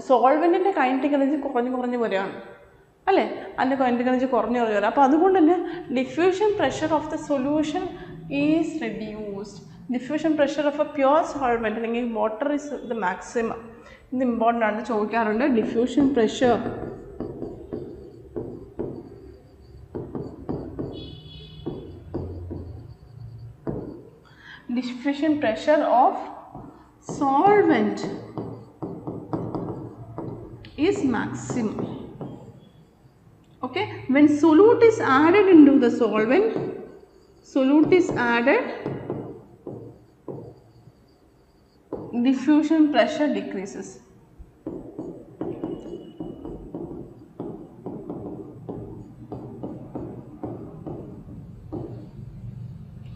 സോൾവെൻറ്റിൻ്റെ കൈനറ്റിക് എനർജി കുറഞ്ഞു വരികയാണ് അല്ലേ? അതിൻ്റെ കൈനറ്റിക് എനർജി കുറഞ്ഞു വരിക. അപ്പോൾ അതുകൊണ്ട് തന്നെ diffusion pressure of the solution is reduced. Diffusion pressure of a pure solvent അല്ലെങ്കിൽ വാട്ടർ ഇസ് ദ മാക്സിമം. ഇത് ഇമ്പോർട്ടൻ്റ് ആണ്, ചോദിക്കാറുണ്ട്. Diffusion pressure of solvent is maximum. Okay, when solute is added into the solvent, diffusion pressure decreases.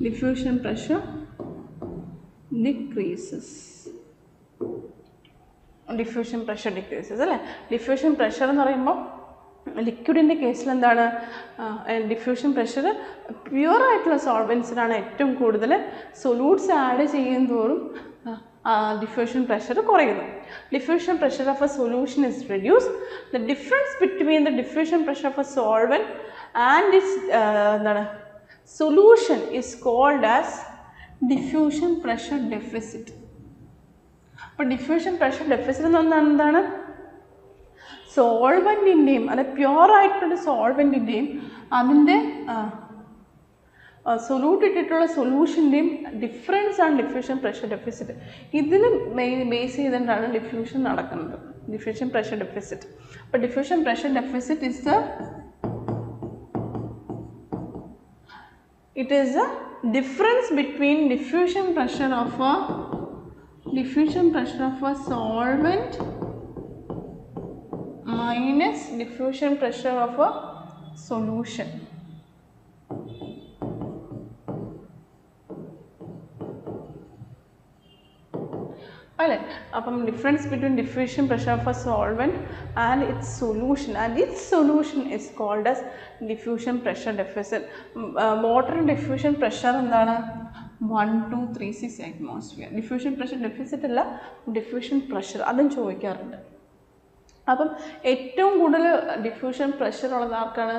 Diffusion pressure decreases. Diffusion pressure decreases അല്ലേ? Diffusion pressure എന്ന് പറയുമ്പോൾ ലിക്വിഡിൻ്റെ കേസിൽ എന്താണ്? Diffusion pressure പ്യുവറായിട്ടുള്ള സോൾവെൻസിനാണ് ഏറ്റവും കൂടുതൽ. സൊല്യൂട്ട്സ് ആഡ് ചെയ്യുന്തോറും diffusion pressure കുറയുന്നു. Diffusion pressure of a solution is reduced. The difference between the diffusion pressure of a solvent and its solution is called as diffusion pressure deficit. അപ്പോൾ diffusion pressure deficit എന്ന് പറഞ്ഞാൽ എന്താണ്? സോൾവെൻറ്റിൻ്റെയും അല്ലെ പ്യുവറായിട്ടുള്ള സോൾവെൻറ്റിൻ്റെയും അതിൻ്റെ solute ഇട്ടിട്ടുള്ള സൊല്യൂഷൻ്റെയും difference ആണ് diffusion pressure deficit. ഇതിന് base ചെയ്തിട്ടാണ് ഡിഫ്യൂഷൻ നടക്കുന്നത്, ഡിഫ്യൂഷൻ പ്രഷർ ഡെഫിസിറ്റ്. അപ്പോൾ diffusion pressure deficit is the difference between diffusion pressure of a solvent minus diffusion pressure of a solution. അല്ലേ? അപ്പം difference between diffusion pressure of a solvent and its solution is called as diffusion pressure deficit. വാട്ടറിൻ്റെ diffusion pressure എന്താണ്? 1236 atmosphere. Diffusion pressure deficit അല്ല, diffusion pressure, അതും ചോദിക്കാറുണ്ട്. അപ്പം ഏറ്റവും കൂടുതൽ ഡിഫ്യൂഷൻ പ്രഷർ ഉള്ളത് ആർക്കാണ്?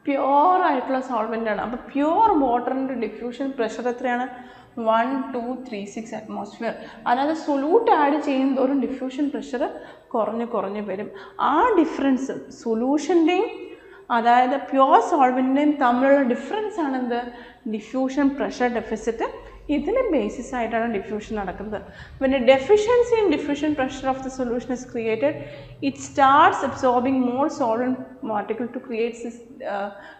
പ്യുവർ ആയിട്ടുള്ള സോൾവെൻ്റാണ്. അപ്പോൾ പ്യുവർ വാട്ടറിൻ്റെ ഡിഫ്യൂഷൻ പ്രഷർ എത്രയാണ്? 1236 atmosphere. അതായത് സൊല്യൂട്ട് ആഡ് ചെയ്യുന്നതോറും ഡിഫ്യൂഷൻ പ്രഷർ കുറഞ്ഞു വരും. ആ ഡിഫറൻസ് സൊല്യൂഷൻ്റെയും അതായത് പ്യുവർ സോൾവെൻറ്റിൻ്റെയും തമ്മിലുള്ള ഡിഫറൻസ് ആണ് എന്ത്? Diffusion pressure deficit. ഇതിന് ബേസിസ് ആയിട്ടാണ് ഡിഫ്യൂഷൻ നടക്കുന്നത്. When a deficiency in diffusion pressure of the solution is created, it starts absorbing more solvent particle to create this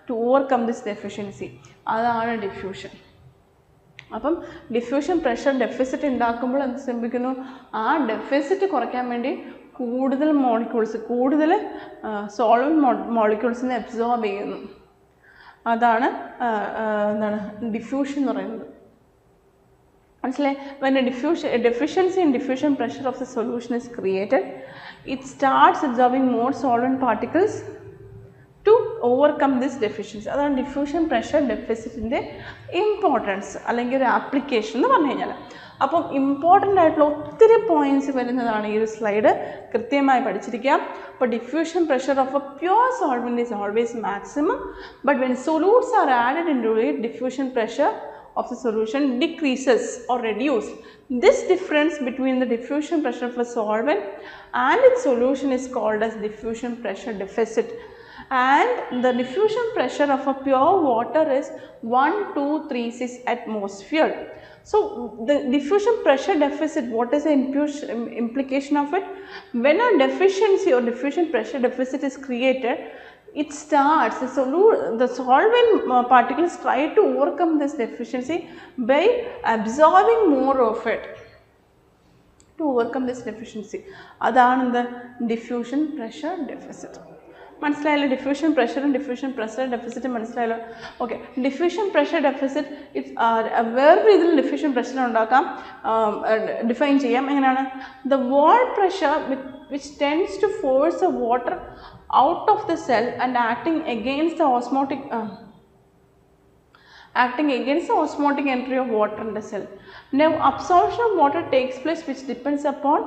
to overcome this deficiency. അതാണ് diffusion. അപ്പം diffusion pressure deficit ഉണ്ടാക്കുമ്പോൾ എന്ത് സംഭവിക്കുന്നു? ആ deficit കുറയ്ക്കാൻ വേണ്ടി കൂടുതൽ മോളിക്യൂൾസ്, കൂടുതൽ സോൾവെൻറ്റ് മോളിക്യൂൾസിനെ അബ്സോർബ് ചെയ്യുന്നു. അതാണ് എന്താണ് ഡിഫ്യൂഷൻ എന്ന് പറയുന്നത്. മനസ്സിലായി? when a deficiency in diffusion pressure of the solution is created, it starts absorbing more solvent particles to overcome this deficiency. അതാണ് ഡിഫ്യൂഷൻ പ്രഷർ ഡെഫിസിറ്റിൻ്റെ ഇമ്പോർട്ടൻസ് അല്ലെങ്കിൽ ഒരു ആപ്ലിക്കേഷൻ എന്ന് പറഞ്ഞു കഴിഞ്ഞാൽ. അപ്പം ഇമ്പോർട്ടൻ്റ് ആയിട്ടുള്ള ഒത്തിരി പോയിൻറ്റ്സ് വരുന്നതാണ് ഈ ഒരു സ്ലൈഡ്, കൃത്യമായി പഠിച്ചിരിക്കാം. അപ്പോൾ diffusion pressure of a pure solvent is always maximum, but when solutes are added into it diffusion pressure of the solution decreases or reduces. This difference between the diffusion pressure of a solvent and its solution is called as diffusion pressure deficit. And the diffusion pressure of a pure water is 1236 atmosphere. So the diffusion pressure deficit, what is the implication of it? When a deficiency or diffusion pressure deficit is created, it starts, the solvent particles try to overcome this deficiency by absorbing more of it to overcome this deficiency. Adana the diffusion pressure deficit. മനസ്സിലായല്ലോ? Diffusion പ്രഷറും diffusion pressure ഡെഫിസിറ്റും മനസ്സിലായല്ലോ? Okay, diffusion pressure deficit it's വേറെ രീതിയിൽ diffusion pressure ഉണ്ടാക്കാം, define ചെയ്യാം. എങ്ങനെയാണ്? The wall pressure which tends to force the water out of the cell and acting against the osmotic entry of water in the cell. Now absorption of water takes place which depends upon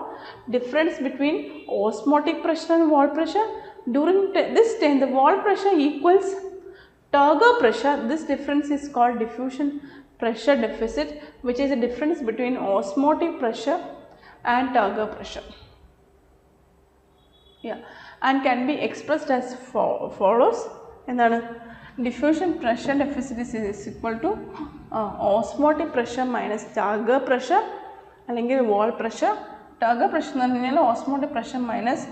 difference between osmotic pressure and wall pressure. During this time the wall pressure equals turgor pressure. This difference is called diffusion pressure deficit, which is the difference between osmotic pressure and turgor pressure. Yeah, and can be expressed as follows. എന്താണ്? Diffusion pressure deficit is equal to osmotic pressure minus turgor pressure അല്ലെങ്കിൽ wall pressure. turgor pressure എന്ന് പറഞ്ഞു കഴിഞ്ഞാൽ osmotic pressure minus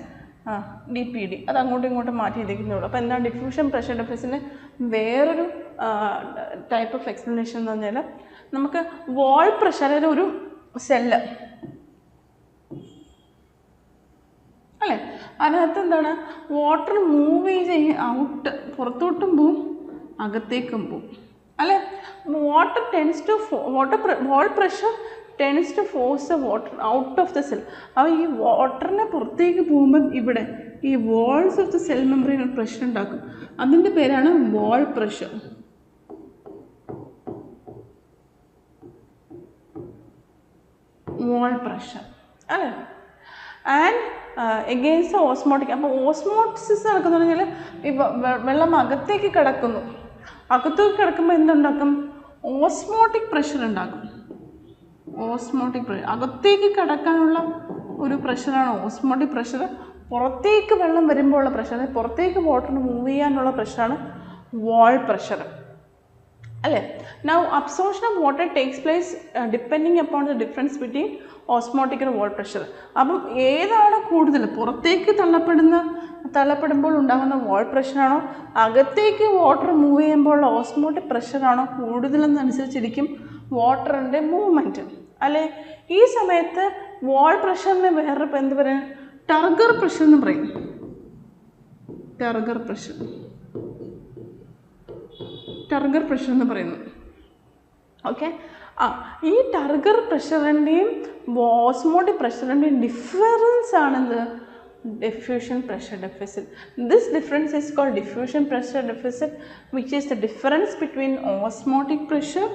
DPD. അത് അങ്ങോട്ടും ഇങ്ങോട്ടും മാറ്റി എഴുതിക്കുന്നുള്ളൂ. അപ്പോൾ എന്താണ് ഡിഫ്യൂഷൻ പ്രഷർ ഡെഫിസിറ്റിന് വേറൊരു ടൈപ്പ് ഓഫ് എക്സ്പ്ലനേഷൻ എന്ന് പറഞ്ഞാൽ, നമുക്ക് വാൾ പ്രഷർ, അതായത് ഒരു സെല്ല് അല്ലേ, അതിനകത്ത് എന്താണ്, വാട്ടർ മൂവ് ചെയ്ത് ഔട്ട്, പുറത്തോട്ടും പോവും അകത്തേക്കും പോവും അല്ലേ. Water tends to wall pressure tends to force the water out of the cell. അപ്പോൾ ഈ വാട്ടറിനെ പുറത്തേക്ക് പോകുമ്പം ഇവിടെ ഈ walls of the cell membrane pressure ഉണ്ടാക്കും. അതിൻ്റെ പേരാണ് വാൾ പ്രഷർ. വാൾ പ്രഷർ അല്ലേ. And against osmotic. അപ്പോൾ ഓസ്മോസിസ് നടക്കുന്നു പറഞ്ഞാൽ ഈ വെള്ളം അകത്തേക്ക് കിടക്കുന്നു. അകത്തേക്ക് കിടക്കുമ്പോൾ എന്തുണ്ടാക്കും? ഓസ്മോട്ടിക് പ്രഷർ ഉണ്ടാക്കും. ഓസ്മോട്ടിക് പ്രഷർ അകത്തേക്ക് കിടക്കാനുള്ള ഒരു പ്രഷറാണ് ഓസ്മോട്ടിക് പ്രഷർ. പുറത്തേക്ക് വെള്ളം വരുമ്പോൾ ഉള്ള പ്രഷർ, പുറത്തേക്ക് വാട്ടറിന് മൂവ് ചെയ്യാനുള്ള പ്രഷറാണ് വാൾ പ്രഷർ അല്ലേ. Now absorption of water takes place depending upon the difference between osmotic and wall pressure. അപ്പം ഏതാണ് കൂടുതൽ, പുറത്തേക്ക് തള്ളപ്പെടുമ്പോൾ ഉണ്ടാകുന്ന വാൾ പ്രഷറാണോ, അകത്തേക്ക് വാട്ടർ മൂവ് ചെയ്യുമ്പോൾ ഉള്ള ഓസ്മോട്ടിക് പ്രഷറാണോ കൂടുതലെന്നനുസരിച്ചിരിക്കും വാട്ടറിൻ്റെ മൂവ്മെൻറ്റ് അല്ലേ. ഈ സമയത്ത് വാൾ പ്രഷറിന് വേറെ എന്ത് പറയുക, ടർഗർ പ്രഷർ എന്ന് പറയും. ടർഗർ പ്രഷർ എന്ന് പറയുന്നു. ഓക്കെ, ഈ ടർഗർ പ്രഷറിൻ്റെയും ഓസ്മോട്ടിക് പ്രഷറിൻ്റെയും ഡിഫറൻസ് ആണെന്ത്, diffusion pressure deficit. This difference is called diffusion pressure deficit, which is the difference between osmotic pressure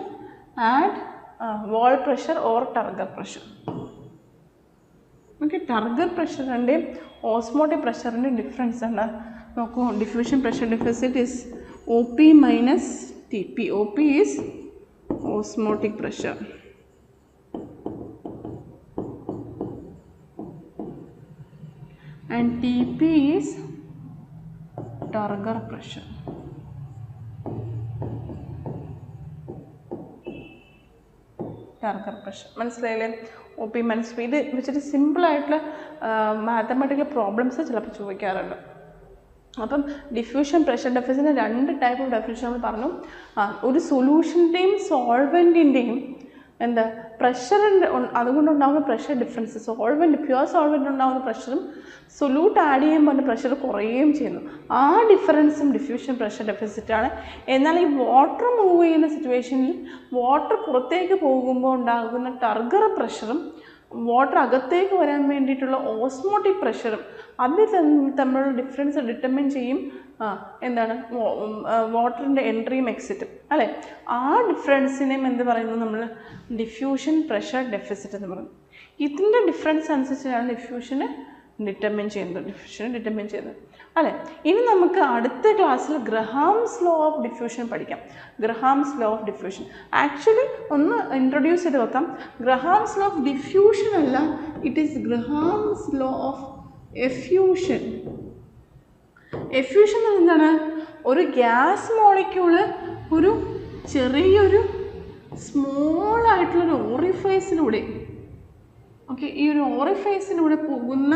and wall pressure or turgor pressure. Okay, turgor pressure and osmotic pressure and difference and diffusion pressure deficit is OP minus TP. OP is osmotic pressure and TP is turgor pressure. Turgor pressure മനസ്സിലായില്ലേ? OP minus P. ഇത് വെച്ചിട്ട് സിമ്പിളായിട്ടുള്ള mathematical problems ചിലപ്പോൾ ചോദിക്കാറുണ്ട്. അപ്പം diffusion pressure ഡെഫിസിറ്റിന് രണ്ട് type of definition നമ്മൾ പറഞ്ഞു. ഒരു സൊല്യൂഷൻ്റെയും സോൾവെൻറ്റിൻ്റെയും എന്താ പ്രഷറിൻ്റെ അതുകൊണ്ടുണ്ടാകുന്ന പ്രഷർ ഡിഫറൻസ്, പ്യുവർ സോൾവെൻ്റ് ഉണ്ടാകുന്ന പ്രഷറും സൊല്യൂട്ട് ആഡ് ചെയ്യുമ്പോൾ പ്രഷർ കുറയുകയും ചെയ്യുന്നു. ആ ഡിഫറൻസും ഡിഫ്യൂഷൻ പ്രഷർ ഡെഫിസിറ്റാണ്. എന്നാൽ ഈ വാട്ടർ മൂവ് ചെയ്യുന്ന സിറ്റുവേഷനിൽ വാട്ടർ പുറത്തേക്ക് പോകുമ്പോൾ ഉണ്ടാകുന്ന ടർഗർ പ്രഷറും വാട്ടർ അകത്തേക്ക് വരാൻ വേണ്ടിയിട്ടുള്ള ഓസ്മോട്ടിക് പ്രഷറും അത് തമ്മിലുള്ള ഡിഫറൻസ് ഡിറ്റർമിൻ ചെയ്യും എന്താണ് വാട്ടറിൻ്റെ എൻട്രിയും എക്സിറ്റും അല്ലേ. ആ ഡിഫറൻസിനെയും എന്ത് പറയുന്നു നമ്മൾ ഡിഫ്യൂഷൻ പ്രഷർ ഡെഫിസിറ്റ് എന്ന് പറയുന്നു. ഇതിൻ്റെ ഡിഫറൻസ് അനുസരിച്ചാണ് ഡിഫ്യൂഷന് ഡിറ്റർമിൻ ചെയ്യുന്നത് അല്ലേ. ഇനി നമുക്ക് അടുത്ത ക്ലാസ്സിൽ ഗ്രഹാംസ് ലോ ഓഫ് ഡിഫ്യൂഷൻ പഠിക്കാം. Graham's law of diffusion actually ഒന്ന് ഇൻട്രൊഡ്യൂസ് ചെയ്ത് വെക്കാം. ഗ്രഹാംസ് ലോ ഓഫ് ഡിഫ്യൂഷൻ അല്ല, it is Graham's law of effusion. Effusion എന്താണ്? ഒരു ഗ്യാസ് മോളിക്യൂള് ഒരു ചെറിയൊരു സ്മോൾ ആയിട്ടുള്ളൊരു ഓറിഫൈസിലൂടെ ഈ ഒരു ഓറിഫൈസിലൂടെ പോകുന്ന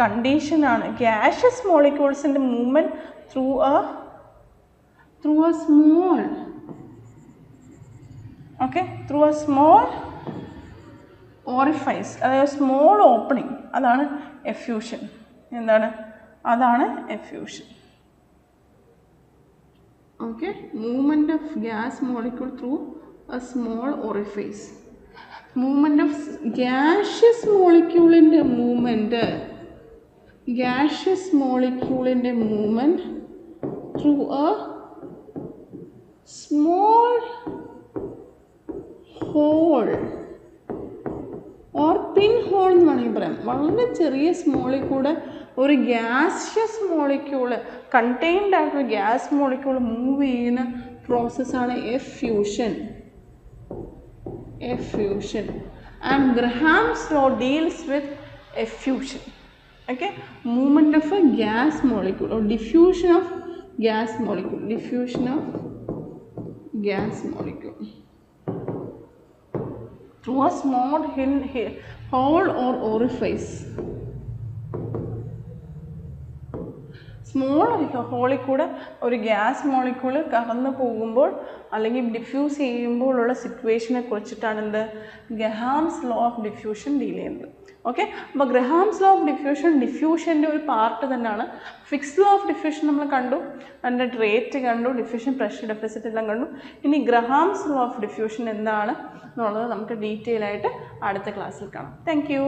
കണ്ടീഷനാണ് ഗ്യാഷ്യസ് മോളിക്യൂൾസിൻ്റെ movement through a small orifice, അതായത് സ്മോൾ ഓപ്പണിംഗ്. അതാണ് എഫ്യൂഷൻ. അതാണ് effusion. Movement of gas molecule through a small orifice. Movement of gaseous മോളിക്യൂളിൻ്റെ movement through a small hole or pin hole എന്ന് വേണമെങ്കിൽ പറയാം. വളരെ ചെറിയ സ്മോളിൽ കൂടെ ഒരു ഗ്യാഷ്യസ് മോളിക്യൂള് കണ്ടെയ്ൻഡ് ആയിട്ടൊരു ഗ്യാസ് മോളിക്യൂൾ മൂവ് ചെയ്യുന്ന പ്രോസസ്സാണ് effusion. And Graham's law deals with effusion. Movement of a gas molecule or diffusion of gas molecule. Through a small hole or orifice. Small ഹോളിൽ കൂടെ ഒരു ഗ്യാസ് മോളിക്യൂള് കടന്നു പോകുമ്പോൾ അല്ലെങ്കിൽ diffuse ചെയ്യുമ്പോഴുള്ള സിറ്റുവേഷനെ കുറിച്ചിട്ടാണ് ഗ്രഹാംസ് ലോ ഓഫ് ഡിഫ്യൂഷൻ ഡീൽ ചെയ്യുന്നത്. അപ്പോൾ ഗ്രഹാംസ് ലോ ഓഫ് ഡിഫ്യൂഷൻ്റെ ഒരു പാർട്ട് തന്നെയാണ്. ഫിക്സ് ലോ ഓഫ് ഡിഫ്യൂഷൻ നമ്മൾ കണ്ടു, അതിൻ്റെ റേറ്റ് കണ്ടു, ഡിഫ്യൂഷൻ പ്രഷർ ഡെഫിസിറ്റ് എല്ലാം കണ്ടു. ഇനി ഗ്രഹാംസ് ലോ ഓഫ് ഡിഫ്യൂഷൻ എന്താണ് എന്നുള്ളത് നമുക്ക് ഡീറ്റെയിൽ ആയിട്ട് അടുത്ത ക്ലാസ്സിൽ കാണാം. Thank you.